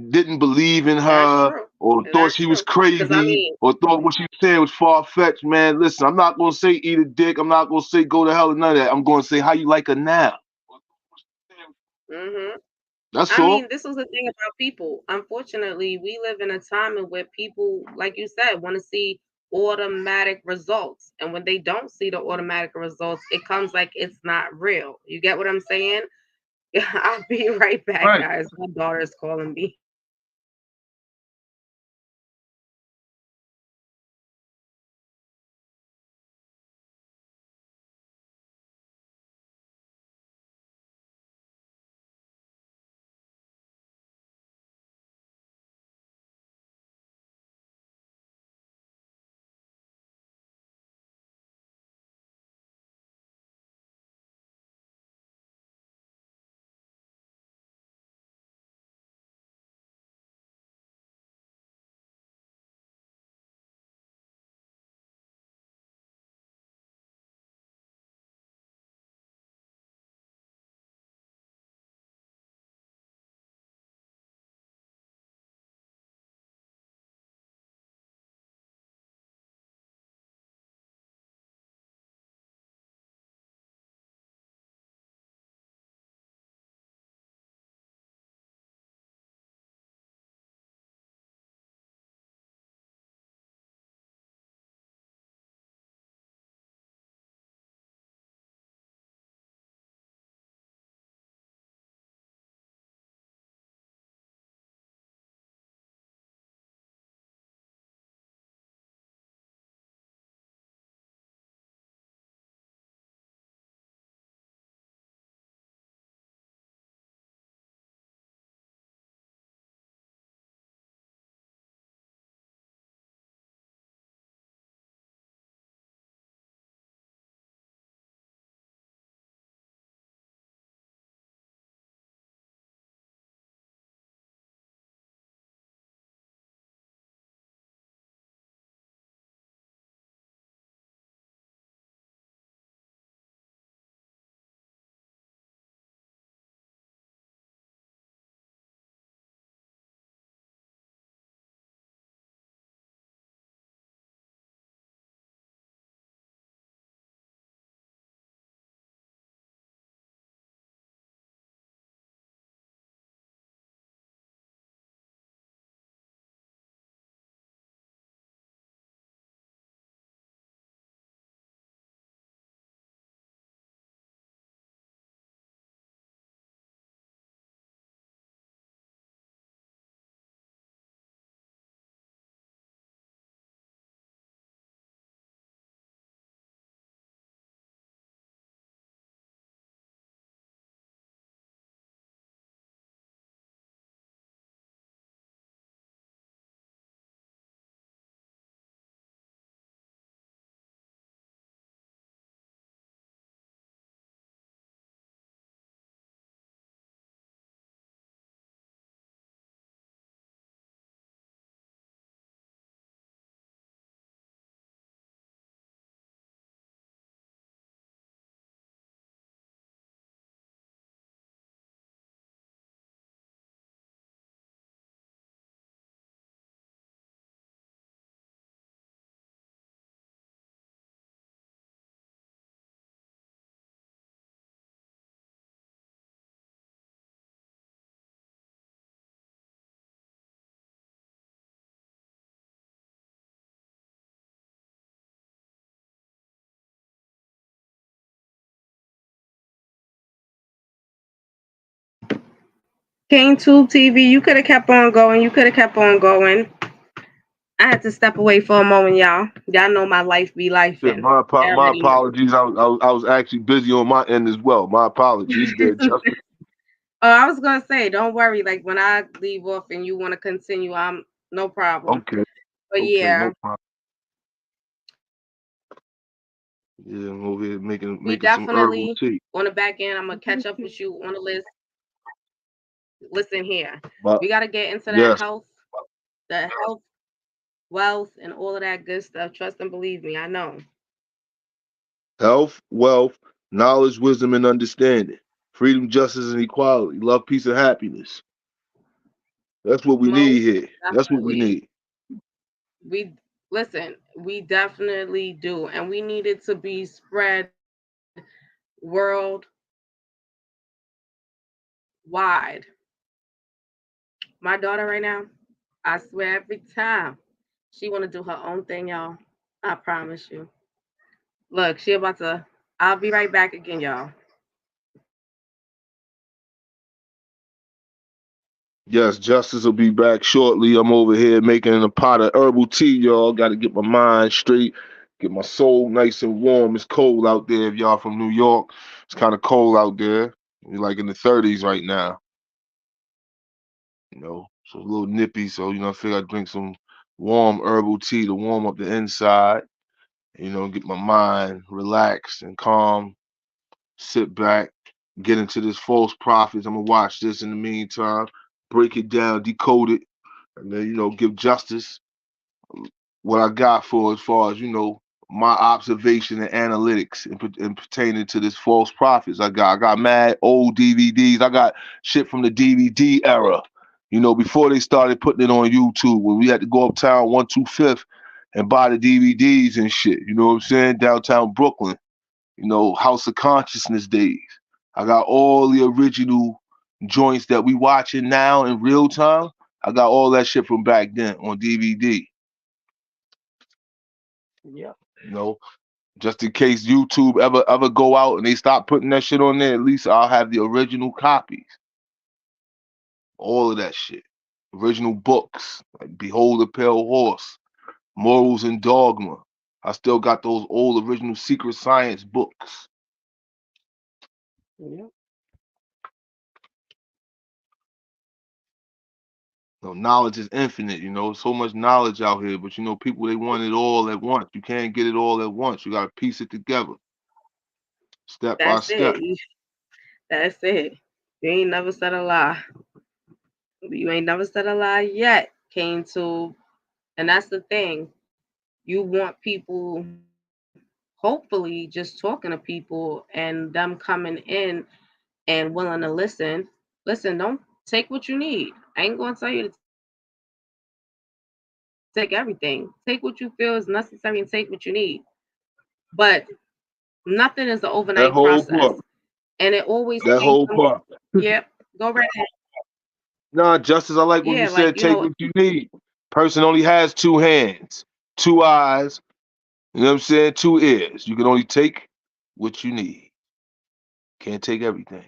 S2: didn't believe in
S1: That's
S2: her
S1: true.
S2: or thought
S1: That's
S2: she was
S1: true. Because I
S2: crazy
S1: mean,
S2: or thought what she said was far-fetched, man, listen, I'm not gonna say eat a dick. I'm not gonna say go to hell or none of that. I'm gonna say how you like her now.
S1: hmm
S2: That's
S1: I
S2: all.
S1: mean, this is the thing about people. Unfortunately, we live in a time in where people, like you said, want to see automatic results, and when they don't see the automatic results, it comes like it's not real. You get what I'm saying? I'll be right back,
S2: Right.
S1: guys. My daughter's calling me. King Tube TV, you could have kept on going. You could have kept on going. I had to step away for a moment, y'all. Y'all know my life be
S2: Yeah,
S1: lifing. You
S2: my
S1: already know.
S2: apologies. I was actually busy on my end as well. My apologies there, Justice.
S1: Oh, I was gonna say, don't worry. Like when I leave off and you want to continue, I'm no problem.
S2: Okay,
S1: But
S2: okay,
S1: yeah,
S2: no problem. Yeah, I'm over here
S1: we
S2: making some herbal
S1: definitely
S2: tea.
S1: on the back end. I'm gonna catch up with you on the list. Listen here,
S2: But
S1: we gotta get into that
S2: yes,
S1: health, the health, wealth, and all of that good stuff. Trust and believe me, I know.
S2: health, wealth, knowledge, wisdom, and understanding. Freedom, justice, and equality. Love, peace, and happiness. That's what we need
S1: Most
S2: here. That's what we
S1: definitely,
S2: need.
S1: we listen. We definitely do, and we need it to be spread worldwide. My daughter right now, I swear every time she want to do her own thing, y'all. I promise you. Look, she about to. I'll be right back again, y'all.
S2: Yes, justice will be back shortly. I'm over here making a pot of herbal tea, y'all. Got to get my mind straight, get my soul nice and warm. It's cold out there. If y'all from New York, it's kind of cold out there. We're like in the 30s right now, so a little nippy. So I figure I drink some warm herbal tea to warm up the inside. Get my mind relaxed and calm. Sit back, get into this false prophets. I'm gonna watch this in the meantime, break it down, decode it, and then give justice what I got for as far as my observation and analytics in pertaining to this false prophets. I got mad old DVDs. I got shit from the DVD era. Before they started putting it on YouTube, when we had to go uptown 125th and buy the DVDs and shit. You know what I'm saying? Downtown Brooklyn. House of Consciousness days. I got all the original joints that we watching now in real time. I got all that shit from back then on DVD.
S1: Yep.
S2: You know, just in case YouTube ever go out and they stop putting that shit on there, at least I'll have the original copies. All of that shit. Original books like Behold the Pale Horse, Morals and Dogma. I still got those old original Secret Science books.
S1: Yep.
S2: Knowledge is infinite. So much knowledge out here, but people they want it all at once. You can't get it all at once. You got to piece it together, step by
S1: That's
S2: step.
S1: it. That's it. You ain't never said a lie. You ain't never said a lie yet. Came to, and that's the thing. You want people, hopefully, just talking to people and them coming in and willing to listen. Listen, don't take what you need. I ain't gonna tell you to take everything. Take what you feel is necessary and take what you need. But nothing is an overnight process,
S2: That
S1: and it
S2: whole
S1: always
S2: part.
S1: came from.
S2: That whole
S1: Yep.
S2: part.
S1: Go right ahead.
S2: Nah, Justice, I like
S1: Yeah,
S2: when you
S1: like
S2: said take what you need. Person only has two hands, two eyes, you know what I'm saying? Two ears. You can only take what you need. Can't take everything.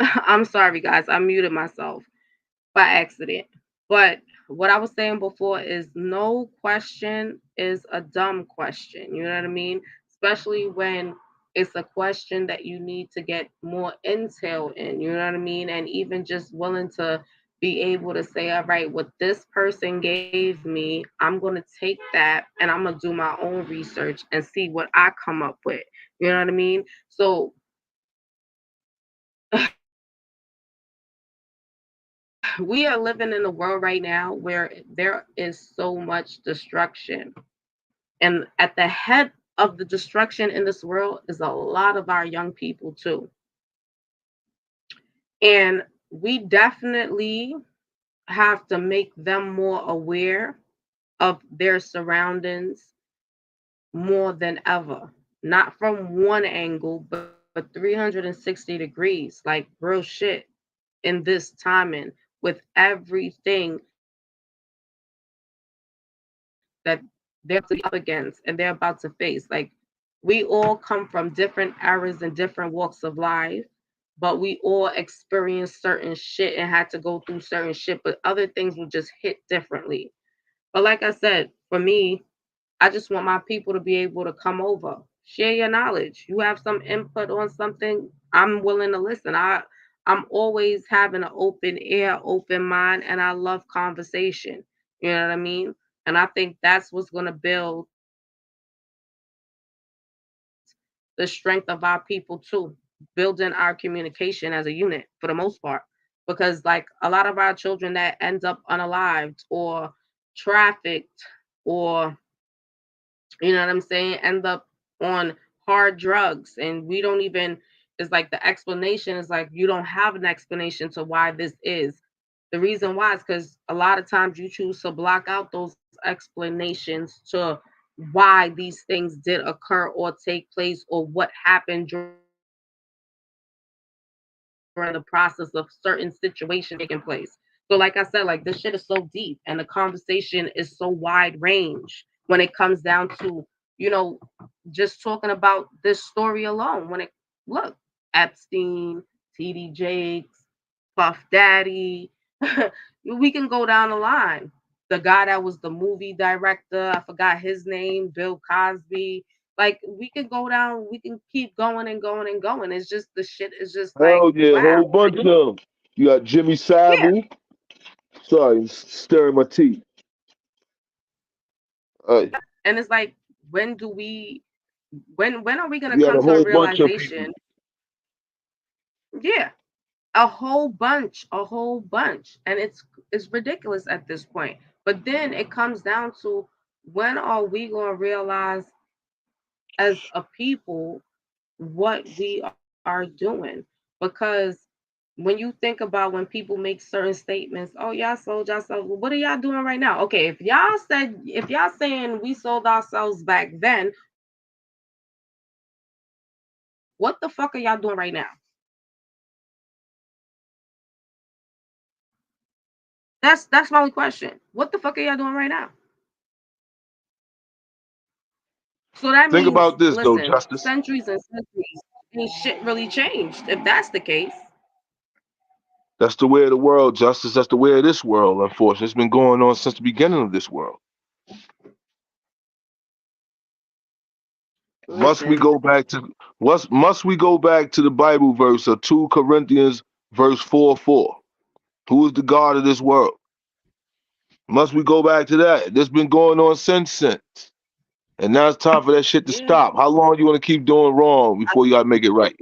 S1: I'm sorry, guys. I muted myself by accident. But what I was saying before is no question is a dumb question. You know what I mean? Especially when it's a question that you need to get more intel in. You know what I mean? And even just willing to be able to say, all right, what this person gave me, I'm going to take that and I'm going to do my own research and see what I come up with. You know what I mean? So we are living in a world right now where there is so much destruction. And at the head of the destruction in this world is a lot of our young people, too. And we definitely have to make them more aware of their surroundings more than ever. Not from one angle, but 360 degrees, like real shit in this timing with everything that they're about to be up against and they're about to face. Like, we all come from different eras and different walks of life, but we all experienced certain shit and had to go through certain shit, but other things will just hit differently. But like I said, for me, I just want my people to be able to come over, share your knowledge. You have some input on something, I'm willing to listen. I'm always having an open ear, open mind, and I love conversation. You know what I mean? And I think that's what's going to build the strength of our people too. Building our communication as a unit for the most part. Because like a lot of our children that end up unalived or trafficked or you know what I'm saying, end up on hard drugs and we don't even, it's like the explanation is like you don't have an explanation to why this is. The reason why is because a lot of times you choose to block out those explanations to why these things did occur or take place or what happened during the process of certain situations taking place. So like I said, like this shit is so deep and the conversation is so wide range when it comes down to, you know, just talking about this story alone. When it look, Epstein, TD Jakes, Puff Daddy, we can go down the line. The guy that was the movie director, I forgot his name, Bill Cosby. Like we can go down, we can keep going and going and going. It's just the shit is just like
S2: Hell
S1: wow.
S2: yeah, a
S1: And
S2: whole bunch of them. You got Jimmy
S1: yeah,
S2: Savile. Sorry, I'm stirring my tea. Uh,
S1: and it's like when do we when are we gonna
S2: you got
S1: come
S2: a
S1: to a
S2: whole bunch of people.
S1: realization? Yeah, a whole bunch, and it's ridiculous at this point. But then it comes down to when are we gonna realize as a people what we are doing? Because when you think about when people make certain statements, oh y'all sold yourself. Well, what are y'all doing right now? Okay, if y'all saying we sold ourselves back then, what the fuck are y'all doing right now? That's my only question. What the fuck are y'all doing right now? So that
S2: Think
S1: means,
S2: about this though,
S1: listen,
S2: Justice.
S1: centuries and centuries, ain't shit really changed. If that's the case,
S2: That's the way of the world, Justice. That's the way of this world, unfortunately. It's been going on since the beginning of this world. Must we
S1: listen,
S2: go back to must we go back to the Bible verse of 2 Corinthians verse 4:4? Who is the God of this world? Must we go back to that? This been going on since. And now it's time for that shit to
S1: yeah.
S2: stop. How long do you want to keep doing wrong before you gotta make it right?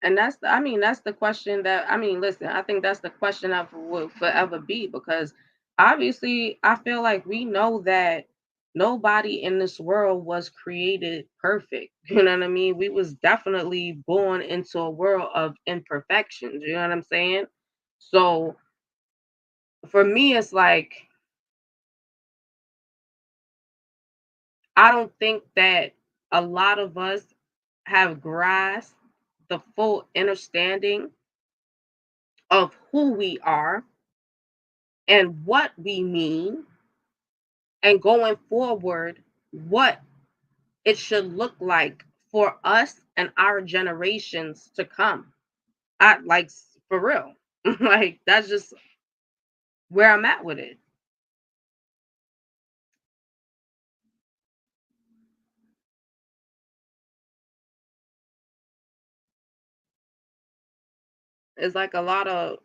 S1: And I mean, that's the question that, I mean, listen, I think that's the question that will forever be because obviously I feel like we know that nobody in this world was created perfect. You know what I mean? We was definitely born into a world of imperfections. You know what I'm saying? So for me, it's like, I don't think that a lot of us have grasped the full understanding of who we are and what we mean, and going forward, what it should look like for us and our generations to come. I like for real. Like that's just where I'm at with it. It's like a lot of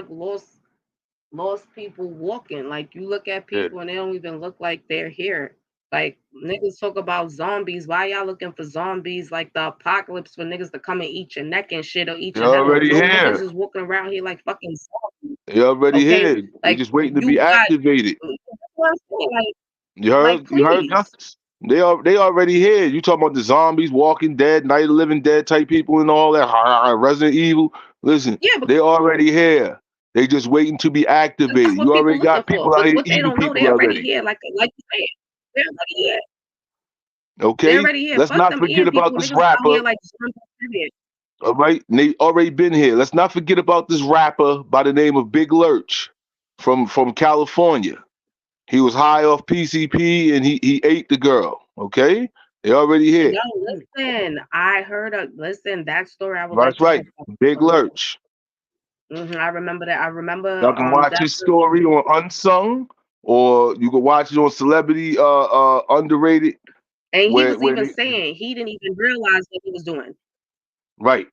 S1: lost people walking. Like you look at
S2: Yeah.
S1: people and they don't even look like they're here. Like niggas talk about zombies. Why y'all looking for zombies like the apocalypse for niggas to come and eat your neck and shit or eat
S2: They're
S1: your head off?
S2: already
S1: No, niggas
S2: here.
S1: is walking around here like fucking zombies.
S2: They already
S1: Okay,
S2: here. They
S1: like
S2: just waiting to be
S1: you got.
S2: activated.
S1: That's what I'm saying.
S2: You
S1: Like
S2: heard? You heard,
S1: please.
S2: Justice? They already here. You talking about the zombies, Walking Dead, Night of the Living Dead type people and all that. Resident Evil. Listen,
S1: Yeah, because
S2: they already here. They just waiting to be
S1: that's
S2: activated.
S1: what
S2: You
S1: people
S2: already
S1: looking
S2: got
S1: for.
S2: people out
S1: But
S2: here
S1: what they
S2: eating
S1: don't know,
S2: people
S1: they already
S2: already.
S1: here. Like you said, they're already here. They're
S2: Okay?
S1: already here.
S2: Let's
S1: Fuck
S2: not
S1: them
S2: forget
S1: eating
S2: about
S1: people.
S2: this
S1: Niggas out here
S2: rapper.
S1: like zombies.
S2: All right? And they already been here. Let's not forget about this rapper by the name of Big Lurch from California. He was high off PCP and he ate the girl. Okay? They already here.
S1: Yo, listen, I heard a listen that story. I would like
S2: That's
S1: to
S2: right.
S1: check that
S2: Big
S1: story.
S2: Lurch.
S1: I remember that. I remember
S2: Y'all can watch his
S1: definitely.
S2: story on Unsung, or you can watch it on Celebrity Underrated.
S1: And he was
S2: Where
S1: even saying he didn't even realize what he was doing.
S2: right.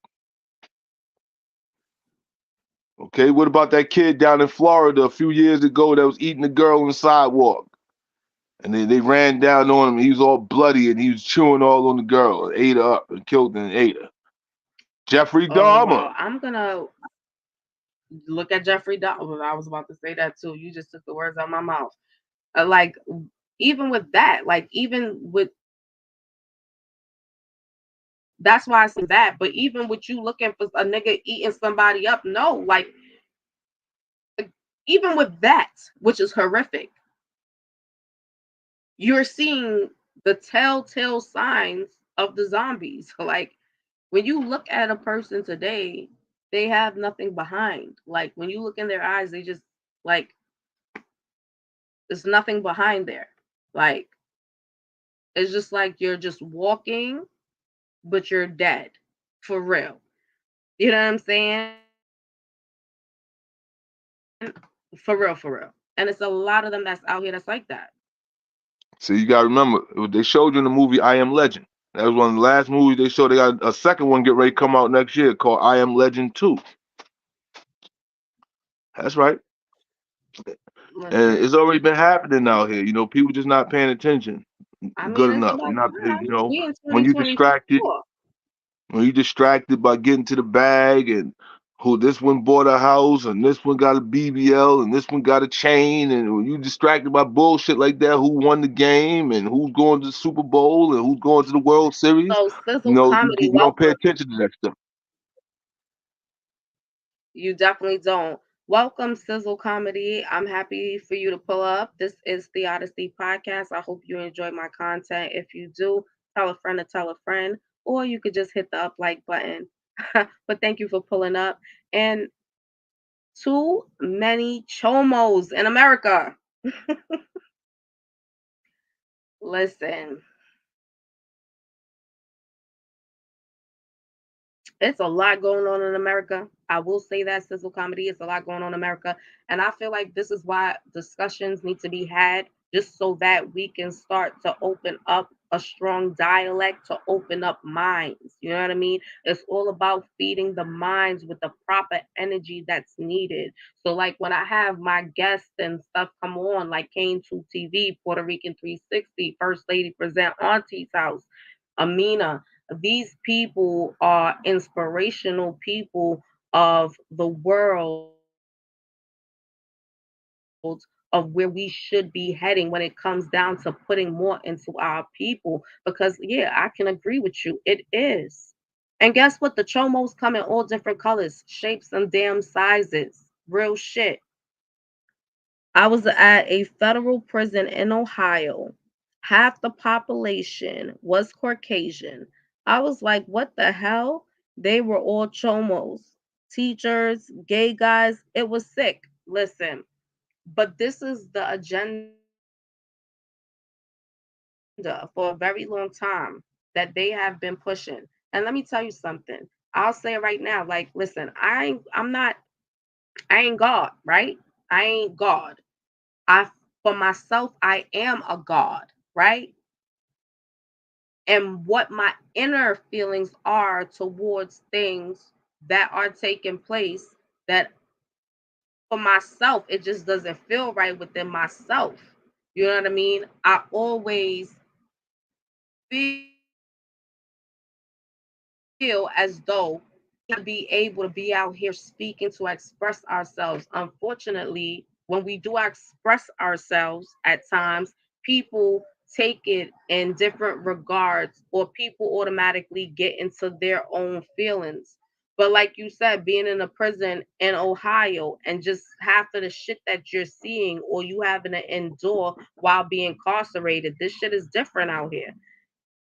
S2: Okay. What about that kid down in Florida a few years ago that was eating a girl on the sidewalk? And they ran down on him. He was all bloody and he was chewing all on the girl, ate her up and killed her and ate her. Jeffrey
S1: Oh
S2: Dahmer.
S1: wow, I'm gonna look at Jeffrey Dahmer. I was about to say that too. You just took the words out of my mouth. Like even with that, like even with that's why I say that. But even with you looking for a nigga eating somebody up, no, like even with that, which is horrific, you're seeing the telltale signs of the zombies. Like when you look at a person today, they have nothing behind. Like when you look in their eyes, they just like there's nothing behind there. Like it's just like you're just walking, but you're dead for real. You know what I'm saying? For real, for real. And it's a lot of them that's out here that's like that.
S2: So you gotta remember, they showed you in the movie I Am Legend. That was one of the last movies they showed. They got a second one get ready to come out next year called I Am Legend 2. That's right. And
S1: Listen,
S2: it's already been happening out here. You know, people just not paying attention
S1: I
S2: good
S1: mean, it's
S2: enough. You're
S1: about
S2: not,
S1: time.
S2: you know,
S1: We in
S2: when you're distracted,
S1: 2024.
S2: when you're distracted by getting to the bag and who this one bought a house and this one got a BBL and this one got a chain, and when you distracted by bullshit like that, who won the game and who's going to the Super Bowl and who's going to the World Series,
S1: So,
S2: you
S1: Sizzle
S2: know,
S1: Comedy,
S2: you don't pay
S1: welcome.
S2: attention to that stuff.
S1: You definitely don't. Welcome, Sizzle Comedy. I'm happy for you to pull up. This is the Odyssey Podcast. I hope you enjoy my content. If you do, tell a friend to tell a friend, or you could just hit the up like button. But thank you for pulling up. And too many chomos in America. Listen, it's a lot going on in America. I will say that Sizzle Comedy, it's a lot going on in America. And I feel like this is why discussions need to be had just so that we can start to open up a strong dialect to open up minds. You know what I mean? It's all about feeding the minds with the proper energy that's needed. So, like when I have my guests and stuff come on, like Kane 2 TV, Puerto Rican 360, First Lady Present Auntie's House, Amina, these people are inspirational people of the world of where we should be heading when it comes down to putting more into our people. Because, yeah, I can agree with you. It is. And guess what? The chomos come in all different colors, shapes, and damn sizes. Real shit. I was at a federal prison in Ohio. Half the population was Caucasian. I was like, what the hell? They were all chomos, teachers, gay guys. It was sick. Listen, but this is the agenda for a very long time that they have been pushing. And let me tell you something. I'll say it right now. Like, listen, I'm not I ain't God, right? I ain't God. I for myself, I am a God, right? And what my inner feelings are towards things that are taking place that for myself, it just doesn't feel right within myself. You know what I mean? I always feel as though be able to be out here speaking to express ourselves. Unfortunately, when we do express ourselves at times, people take it in different regards, or people automatically get into their own feelings. But like you said, being in a prison in Ohio and just half of the shit that you're seeing or you having to endure while being incarcerated, this shit is different out here.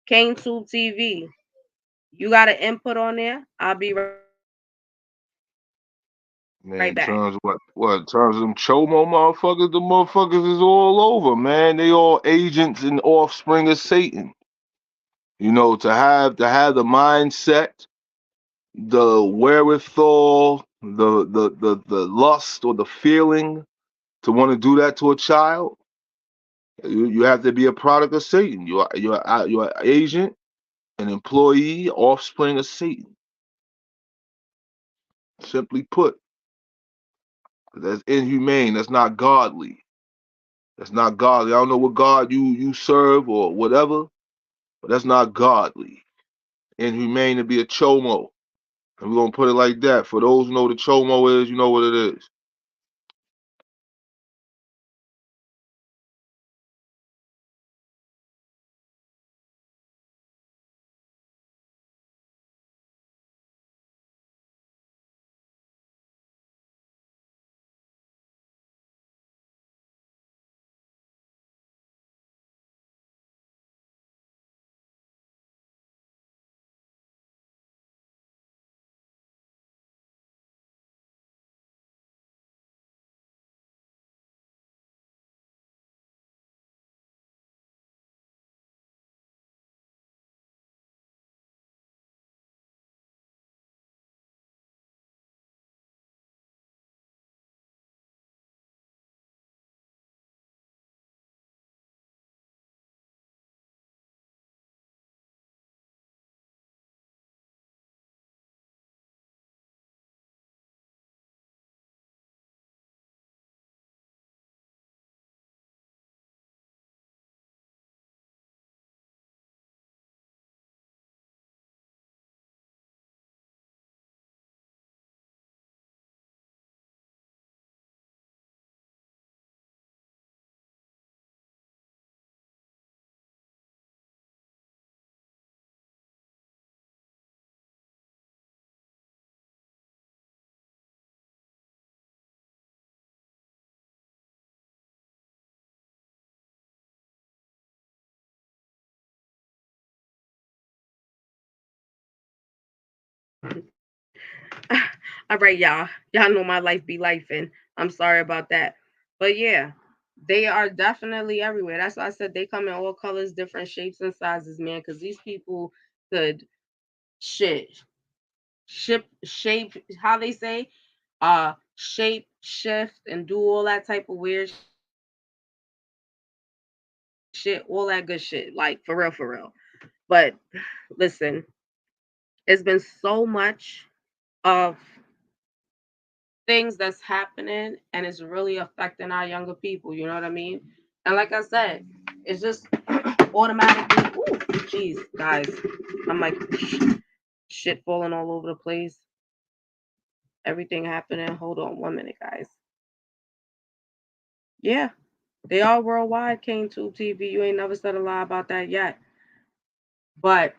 S1: Kane Tube TV. You got an input on there? I'll be right back.
S2: Man, in terms of what? In terms of them chomo motherfuckers, the motherfuckers is all over, man. They all agents and offspring of Satan. You know, to have the mindset, the wherewithal, the lust or the feeling to want to do that to a child, you have to be a product of Satan. You're an agent, an employee, offspring of Satan. Simply put, that's inhumane. That's not godly. That's not godly. I don't know what God you serve or whatever, but that's not godly. Inhumane to be a chomo. And we're gonna put it like that. For those who know what a chomo is, you know what it is.
S1: All right, y'all. Y'all know my life be life, and I'm sorry about that. But yeah, they are definitely everywhere. That's why I said they come in all colors, different shapes and sizes, man. Because these people could shit, shape, how they say, shape, shift, and do all that type of weird shit, all that good shit, like for real, for real. But listen, it's been so much of things that's happening and it's really affecting our younger people, you know what I mean? And like I said, it's just automatically, ooh, jeez, guys, I'm like shit falling all over the place, everything happening. Hold on 1 minute, guys. Yeah, they are worldwide, King Tube TV. You ain't never said a lie about that yet. But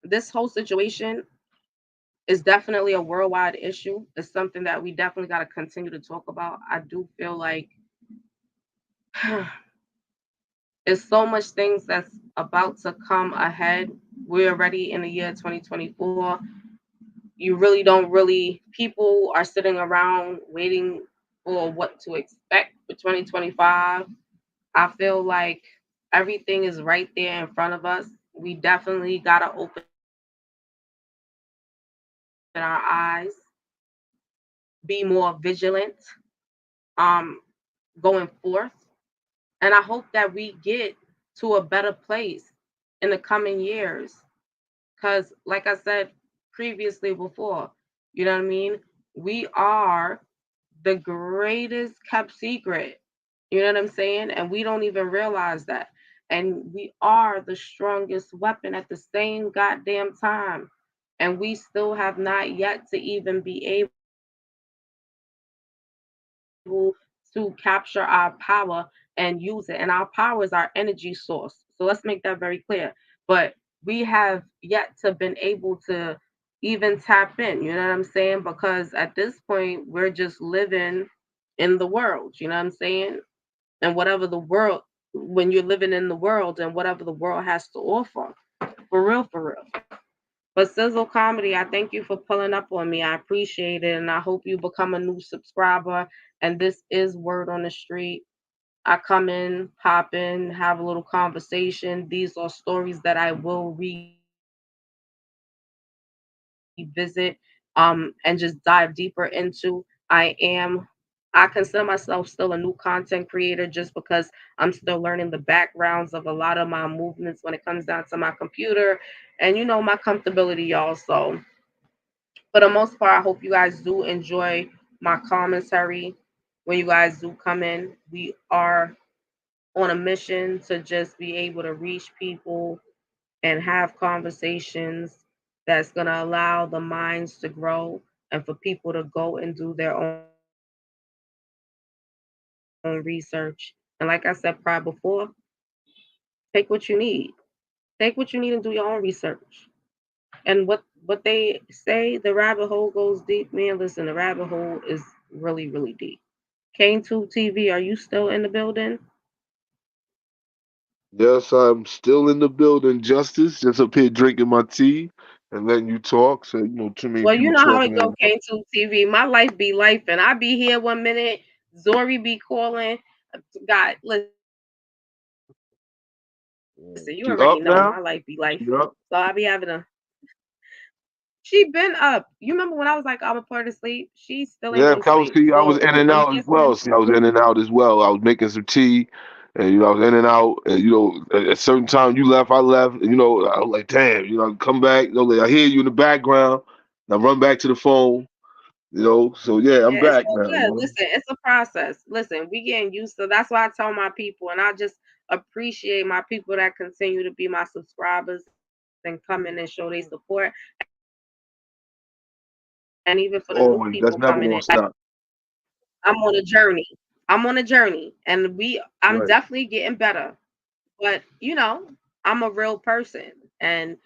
S1: this whole situation is definitely a worldwide issue. It's something that we definitely got to continue to talk about. I do feel like there's so much things that's about to come ahead. We're already in the year 2024. You really don't really, people are sitting around waiting for what to expect for 2025. I feel like everything is right there in front of us. We definitely got to open our eyes, be more vigilant, um, going forth. And I hope that we get to a better place in the coming years. Because, like I said previously before, you know what I mean? We are the greatest kept secret. You know what I'm saying? And we don't even realize that. And we are the strongest weapon at the same goddamn time. And we still have not yet to even be able to capture our power and use it. And our power is our energy source. So let's make that very clear. But we have yet to been able to even tap in, you know what I'm saying? Because at this point we're just living in the world, you know what I'm saying? And whatever the world, when you're living in the world and whatever the world has to offer, for real, for real. But Sizzle Comedy, I thank you for pulling up on me. I appreciate it, and I hope you become a new subscriber. And this is Word on the Street. I come in, pop in, have a little conversation. These are stories that I will revisit, and just dive deeper into. I consider myself still a new content creator just because I'm still learning the backgrounds of a lot of my movements when it comes down to my computer and my comfortability, y'all. So for the most part, I hope you guys do enjoy my commentary when you guys do come in. We are on a mission to just be able to reach people and have conversations that's going to allow the minds to grow and for people to go and do their own research. And like I said prior before, take what you need. Take what you need and do your own research. And what they say, the rabbit hole goes deep. Man, listen, the rabbit hole is really, really deep. Kane2 TV, are you still in the building?
S2: Yes, I'm still in the building, Justice. Just up here drinking my tea and letting you talk. So, too many
S1: Well, you
S2: people
S1: know how it
S2: talking.
S1: go, Kane2 TV. My life be life, and I be here 1 minute. Zori be calling. God, listen, you already know my life be life. So I be having a.
S2: She up now? She up?
S1: She been up. You remember when I was like, I'm a part of sleep? She still ain't went to
S2: Yeah,
S1: sleep.
S2: 'cause
S1: So
S2: I was in
S1: I'm
S2: and out as
S1: answering.
S2: well. See, I was in and out as well. I was making some tea, and I was in and out. And at certain time you left, I left. And I was like, damn. Come back. Like, I hear you in the background. And I run back to the phone. So yeah, I'm
S1: Yeah, it's
S2: back
S1: so
S2: now.
S1: good. Listen, it's a process. Listen, we getting used to. That's why I tell my people, and I just appreciate my people that continue to be my subscribers and come in and show their support. And even for the new people coming in,
S2: Always. That's never gonna stop.
S1: I'm on a journey. I'm on a journey, and I'm
S2: Right.
S1: definitely getting better. But I'm a real person, and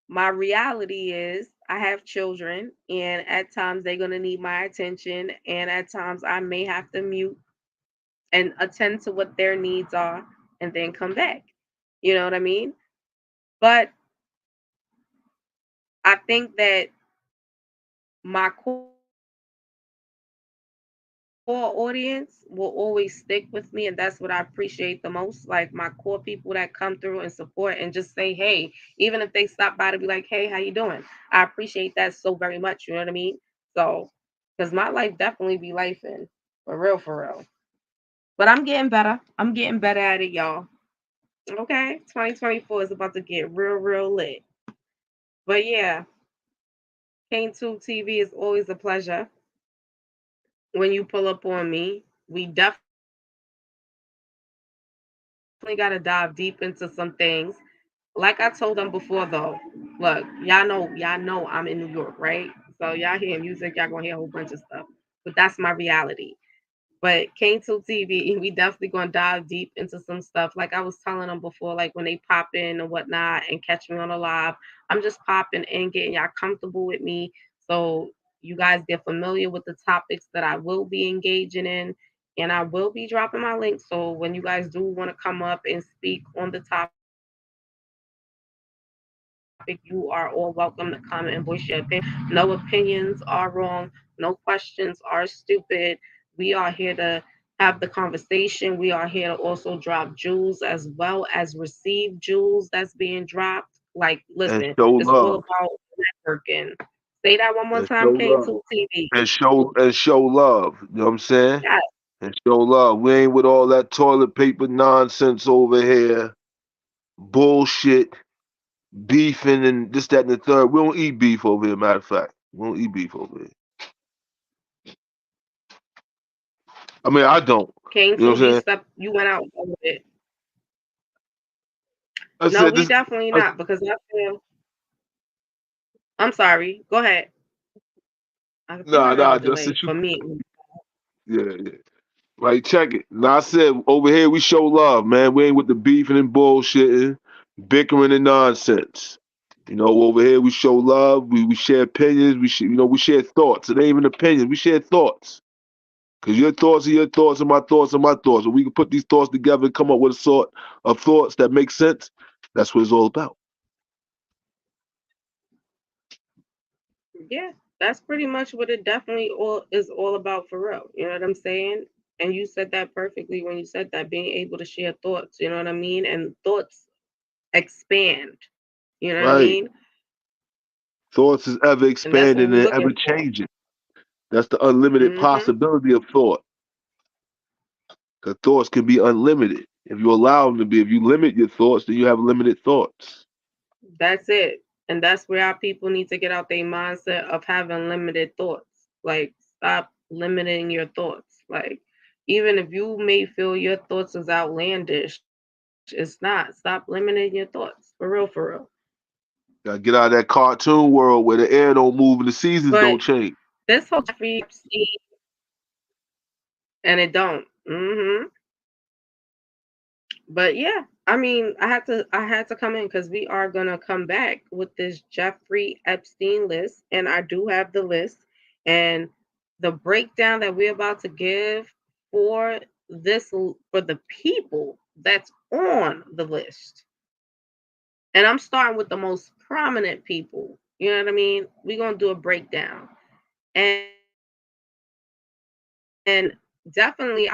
S1: my reality is I have children, and at times they're gonna need my attention, and at times I may have to mute and attend to what their needs are, and then come back. You know what I mean? But I think that my core audience will always stick with me, and that's what I appreciate the most. Like my core people that come through and support and just say, hey, even if they stop by to be like, hey, how you doing? I appreciate that so very much. You know what I mean? So, because my life definitely be life in, for real, for real. But I'm getting better. I'm getting better at it, y'all. Okay, 2024 is about to get real lit. But yeah, Kane 2 TV is always a pleasure when you pull up on me. We definitely got to dive deep into some things. Like I told them before though. Look, y'all know I'm in New York, right? So y'all hear music, y'all gonna hear a whole bunch of stuff. But that's my reality. But Kane2 TV, we definitely gonna dive deep into some stuff. Like I was telling them before, like when they pop in and whatnot and catch me on a live, I'm just popping in, getting y'all comfortable with me. So you guys get familiar with the topics that I will be engaging in. And I will be dropping my link. So when you guys do want to come up and speak on the topic, you are all welcome to come and voice your opinion. No opinions are wrong. No questions are stupid. We are here to have the conversation. We are here to also drop jewels as well as receive jewels that's being dropped. Like, listen, it's all about
S2: And
S1: networking.
S2: show
S1: Say
S2: love.
S1: that one more time, K2 TV.
S2: And show love. And show love. You know what I'm
S1: Yes.
S2: saying? And show love. We ain't with all that toilet paper nonsense over here. Bullshit. Beefing and this, that, and the third. We don't eat beef over here, matter of fact. We don't eat beef over here. I mean, I don't.
S1: King
S2: You know what I'm
S1: Tubi
S2: saying?
S1: step you went out with it.
S2: I
S1: No,
S2: said
S1: we
S2: this.
S1: definitely
S2: I,
S1: not because I feel I'm sorry. Go ahead. I think
S2: nah,
S1: I got
S2: nah.
S1: a
S2: Just
S1: delay
S2: that you.
S1: for me.
S2: Yeah, yeah. Right, check it. Now I said over here we show love, man. We ain't with the beefing and bullshitting, bickering and nonsense. You know, over here we show love. We share opinions. We share thoughts. It ain't even opinions. We share thoughts. Cause your thoughts are your thoughts, and my thoughts are my thoughts. And we can put these thoughts together and come up with a sort of thoughts that make sense. That's what it's all about.
S1: Yeah, that's pretty much what it definitely all is all about for real. You know what I'm saying? And you said that perfectly when you said that being able to share thoughts, you know what I mean? And thoughts expand. You know what I
S2: Right.
S1: mean?
S2: Thoughts is ever
S1: And that's what
S2: expanding
S1: we're
S2: and ever
S1: looking for.
S2: changing. That's the unlimited
S1: Mhm.
S2: possibility of thought. Because thoughts can be unlimited. If you allow them to be, if you limit your thoughts, then you have limited thoughts.
S1: That's it. And that's where our people need to get out their mindset of having limited thoughts. Like stop limiting your thoughts. Like even if you may feel your thoughts is outlandish, it's not. Stop limiting your thoughts. For real, for real.
S2: Gotta get out of that cartoon world where the air don't move and the seasons
S1: But
S2: don't change.
S1: this whole Jeffrey Epstein and it don't. But yeah, I mean, I had to come in because we are gonna come back with this Jeffrey Epstein list, and I do have the list and the breakdown that we're about to give for for the people that's on the list. And I'm starting with the most prominent people. You know what I mean? We're gonna do a breakdown. And definitely I feel like even through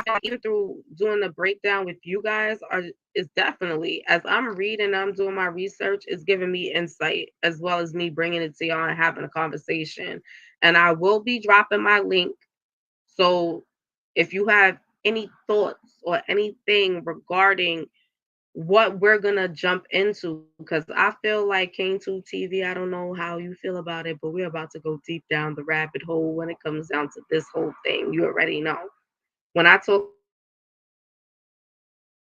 S1: doing the breakdown with you guys are is definitely as I'm reading, I'm doing my research, is giving me insight as well as me bringing it to y'all and having a conversation. And I will be dropping my link. So if you have any thoughts or anything regarding what we're gonna jump into, because I feel like King 2 TV, I don't know how you feel about it, but we're about to go deep down the rabbit hole when it comes down to this whole thing. You already know. When I talk to you on the back end,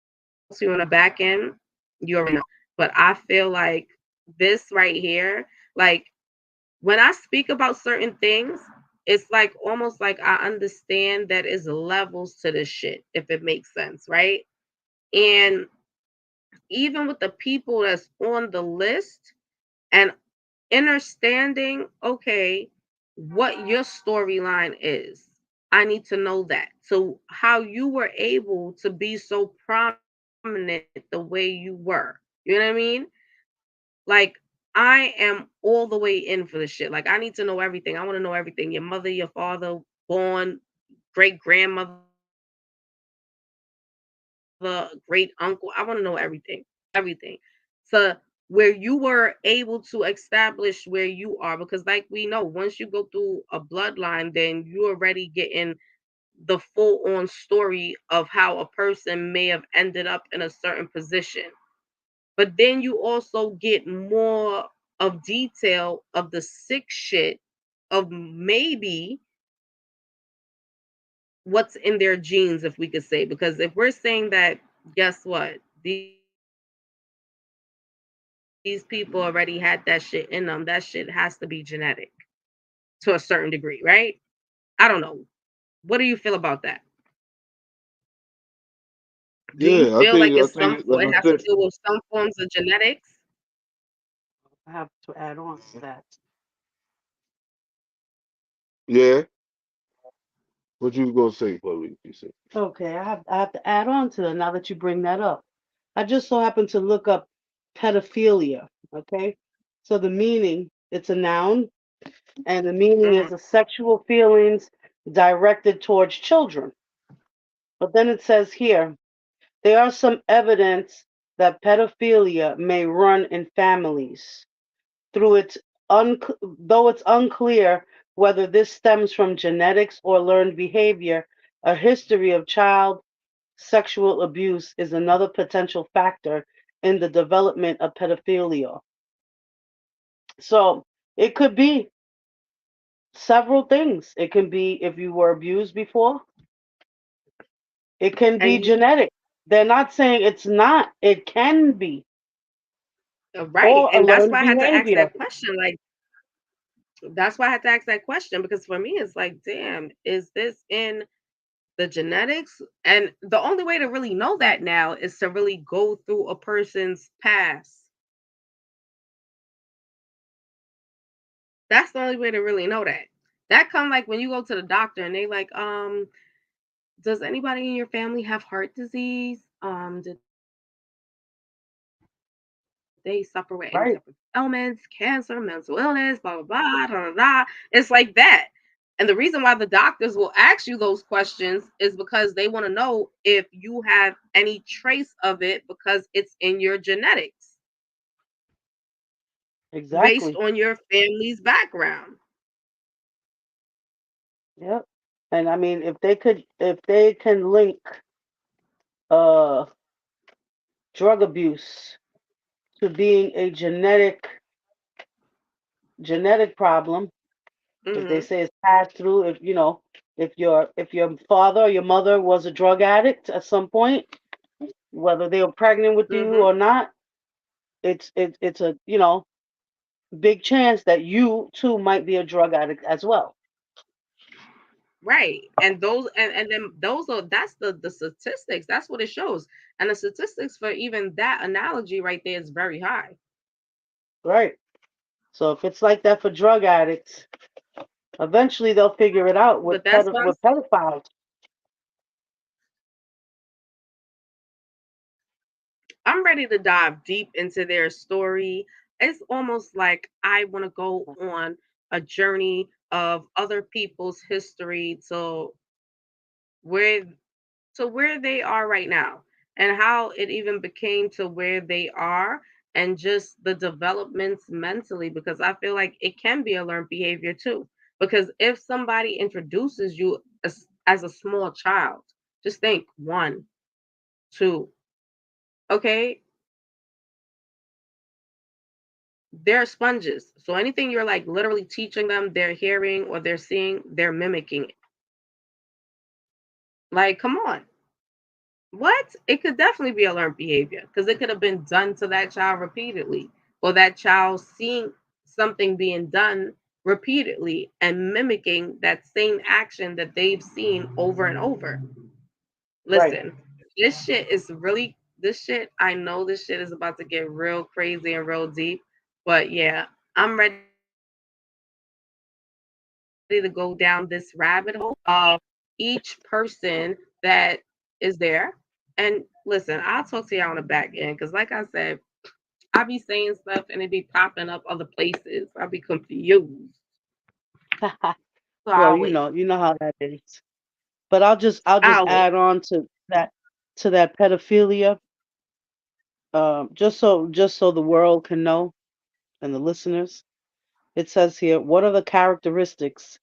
S1: you already know. But I feel like this right here, like when I speak about certain things, it's like almost like I understand that is levels to this shit, if it makes sense, right? And even with the people that's on the list and understanding, okay, what your storyline is. I need to know that. So how you were able to be so prominent the way you were. You know what I mean? Like I am all the way in for this shit. Like I need to know everything. I want to know everything. Your mother, your father, born great grandmother, great uncle. I want to know everything. Everything. So where you were able to establish where you are, because like we know, once you go through a bloodline, then you already getting the full on story of how a person may have ended up in a certain position. But then you also get more of detail of the sick shit of maybe what's in their genes, if we could say. Because if we're saying that, guess what? These people already had that shit in them. That shit has to be genetic to a certain degree, right? I don't know. What do you feel about that? Do you
S2: Yeah,
S1: feel like
S2: I
S1: it's
S2: think,
S1: it
S2: like I
S1: has to
S2: said,
S1: do with some forms of genetics?
S3: I have to add on to that.
S2: yeah. What you gonna say, Chloe? You said,
S3: Okay, I have to add on to that now that you bring that up. I just so happened to look up pedophilia. Okay, so the meaning, it's a noun, and the meaning is
S1: Mhm.
S3: a sexual feelings directed towards children. But then it says here there are some evidence that pedophilia may run in families. Through though it's unclear whether this stems from genetics or learned behavior, a history of child sexual abuse is another potential factor in the development of pedophilia. So it could be several things. It can be if you were abused before, It can be
S1: And you
S3: genetic. They're not saying it's not. It can be,
S1: right,
S3: or a
S1: and that's
S3: learned
S1: why I had to ask
S3: behavior.
S1: that question. Like, that's why I had to ask that question because for me, it's like, damn, is this in the genetics? And the only way to really know that now is to really go through a person's past. That's the only way to really know that. That come like when you go to the doctor and they like, does anybody in your family have heart disease? Did they suffer with any type of ailments, cancer, mental illness,
S3: Right.
S1: blah blah blah, da da da. It's like that. And the reason why the doctors will ask you those questions is because they want to know if you have any trace of it because it's in your genetics based on
S3: Exactly.
S1: your family's background.
S3: Yep. And I mean, if they can link uh drug abuse to being a genetic problem, if they
S1: Mhm.
S3: say it's passed through, if you know, if your father or your mother was a drug addict at some point, whether they were pregnant with you
S1: Mhm.
S3: or not, it's a big chance that you too might be a drug addict as well.
S1: Right. And then those are that's the statistics. That's what it shows. And the statistics for even that analogy right there is very high.
S3: Right. So if it's like that for drug addicts, eventually they'll figure it out
S1: But that's why
S3: with pedophiles.
S1: I'm ready to dive deep into their story. It's almost like I want to go on a journey of other people's history where where they are right now and how it even became to where they are and just the developments mentally because I feel like it can be a learned behavior too. Because if somebody introduces you as a small child, just think one, two, okay, they're sponges. So anything you're like literally teaching them, they're hearing or they're seeing, they're mimicking it. Like, come on. What? It could definitely be a learned behavior because it could have been done to that child repeatedly, or that child seeing something being done repeatedly and mimicking that same action that they've seen over and over.
S3: Right.
S1: Listen, this shit is really, this shit, I know this shit is about to get real crazy and real deep, but yeah, I'm ready to go down this rabbit hole of each person that is there. And listen, I'll talk to y'all on the back end because, like I said, I be saying stuff and it be popping up other places. I be confused. So I'll
S3: Well,
S1: wait.
S3: you know how that is. But I'll
S1: I'll
S3: just
S1: wait.
S3: add on that to that pedophilia, just so the world can know and the listeners. It says here, what are the characteristics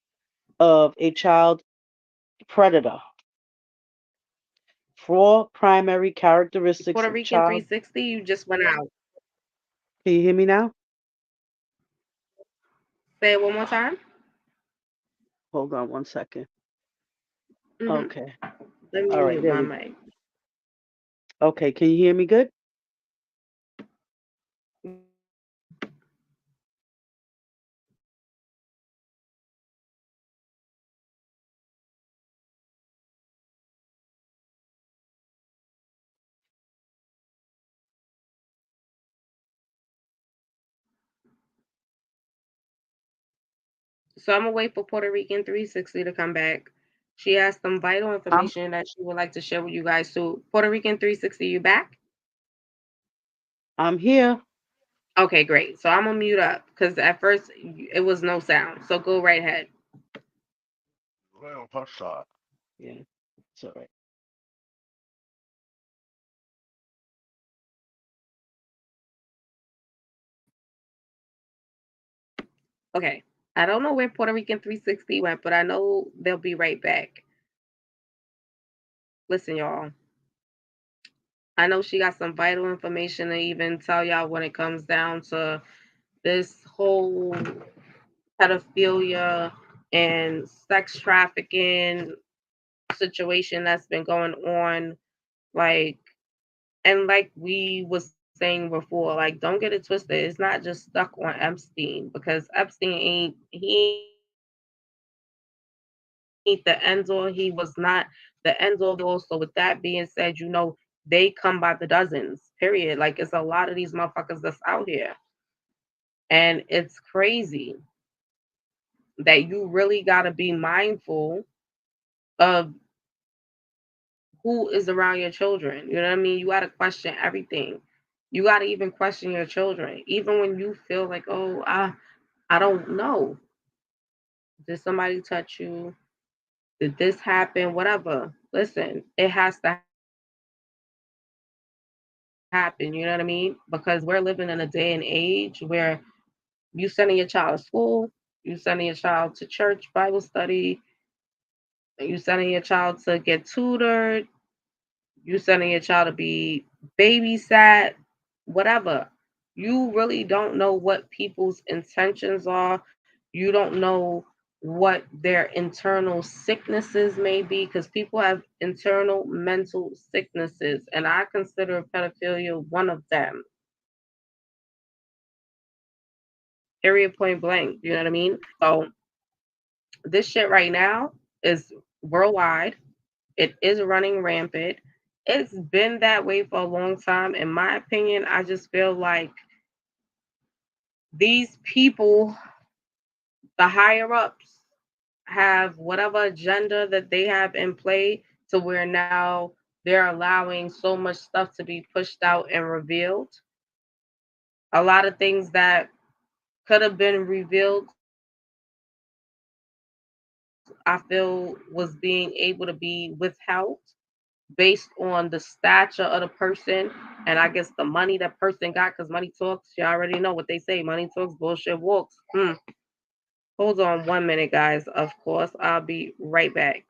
S3: of a child predator? Four primary characteristics
S1: Puerto
S3: of
S1: Rican
S3: child.
S1: 360, you just went out.
S3: Can you hear me now?
S1: Say it one more time.
S3: Hold on one second.
S1: Hmm.
S3: Okay.
S1: Let me
S3: All right,
S1: mute
S3: there
S1: my
S3: we go.
S1: mic.
S3: Okay, can you hear me good?
S1: So I'm gonna wait for Puerto Rican 360 to come back. She has some vital
S3: I'm
S1: information that she would like to share with you guys too. Puerto Rican 360, you back?
S3: I'm here.
S1: Okay, great. So I'm gonna mute up because at first it was no sound. So go right ahead.
S2: Well, hush that.
S3: Yeah, it's all right.
S1: Okay. I don't know where Puerto Rican 360 went, but I know they'll be right back. Listen, y'all. I know she got some vital information to even tell y'all when it comes down to this whole pedophilia and sex trafficking situation that's been going on, like, and like we was saying before, like, don't get it twisted. It's not just stuck on Epstein, because Epstein ain't he ain't the end all. He was not the end all be all. So with that being said, they come by the dozens. Period. Like, it's a lot of these motherfuckers that's out here, and it's crazy that you really got to be mindful of who is around your children. You know what I mean? You got to question everything. You got to even question your children, even when you feel like, oh, I don't know. Did somebody touch you? Did this happen? Whatever. Listen, it has to happen. You know what I mean? Because we're living in a day and age where you sending your child to school, you sending your child to church, Bible study, you sending your child to get tutored, you sending your child to be babysat, whatever. You really don't know what people's intentions are. You don't know what their internal sicknesses may be, because people have internal mental sicknesses, and I consider pedophilia one of them. Period, point blank. You know what I mean? So this shit right now is worldwide. It is running rampant. It's been that way for a long time. In my opinion, I just feel like these people, the higher ups, have whatever agenda that they have in play, to where now they're allowing so much stuff to be pushed out and revealed. A lot of things that could have been revealed, I feel, was being able to be withheld based on the stature of the person, and I guess the money that person got, because money talks. You already know what they say. Money talks, bullshit walks. Hold on 1 minute, guys. Of course, I'll be right back.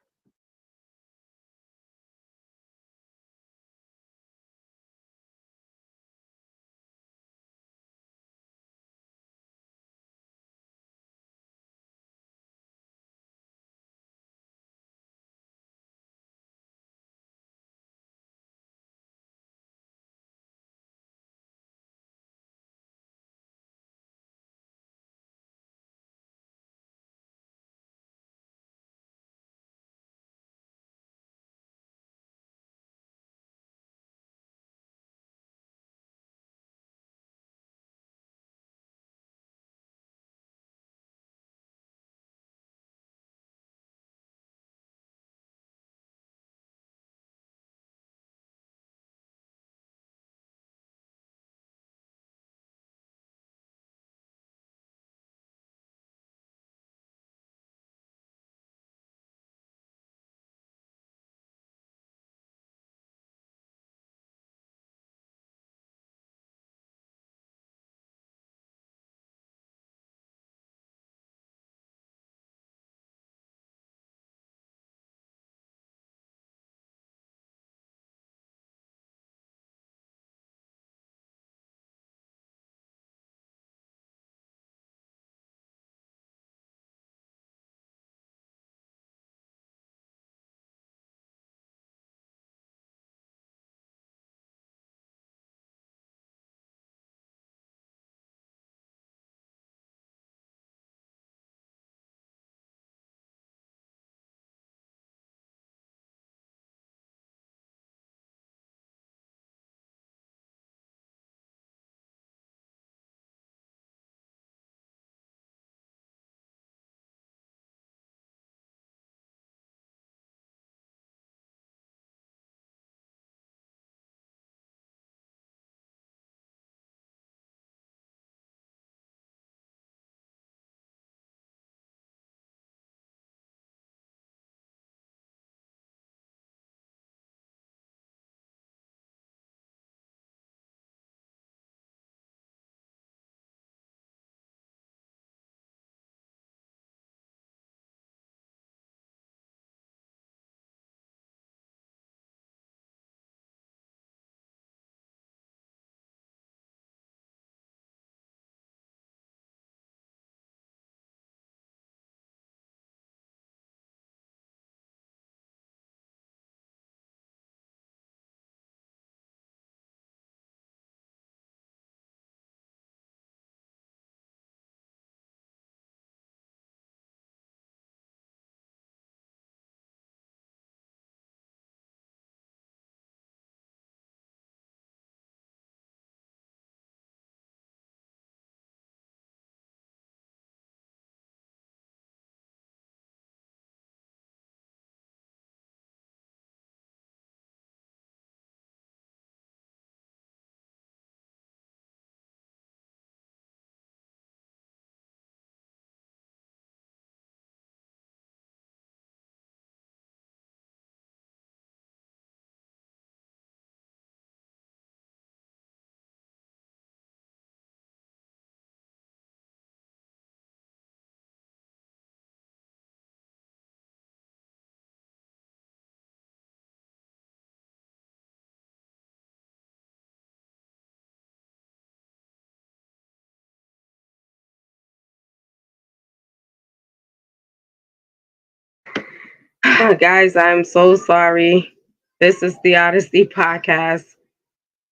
S1: Guys, I'm so sorry. This is the Odyssey podcast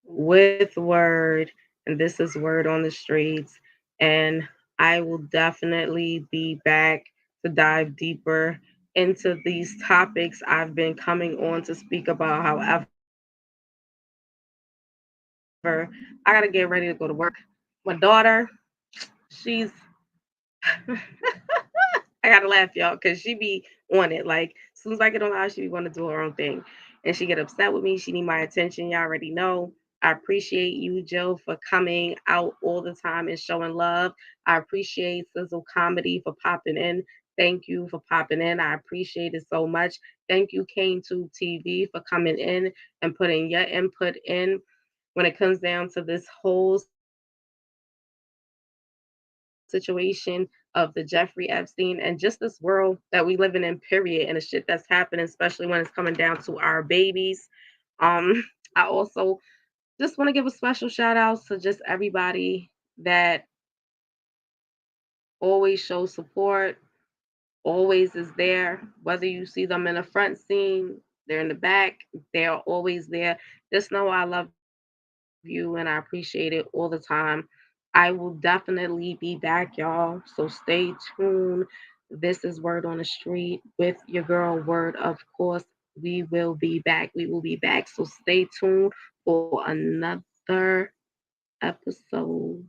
S1: with Word, and this is Word on the Streets. And I will definitely be back to dive deeper into these topics I've been coming on to speak about. However, I got to get ready to go to work. My daughter, she's I gotta laugh, y'all, because she be on it. Like, as soon as I get on the house, she be want to do her own thing, and she get upset with me. She need my attention. Y'all already know. I appreciate you, Jill, for coming out all the time and showing love. I appreciate Sizzle Comedy for popping in. Thank you for popping in. I appreciate it so much. Thank you, Kane Tube TV, for coming in and putting your input in when it comes down to this whole situation of the Jeffrey Epstein and just this world that we living in, period, and the shit that's happening, especially when it's coming down to our babies. I also just want to give a special shout out to just everybody that always shows support, always is there, whether you see them in the front scene, they're in the back, they are always there. Just know I love you and I appreciate it all the time. I will definitely be back, y'all. So stay tuned. This is Word on the Street with your girl, Word. Of course, we will be back. We will be back. So stay tuned for another episode.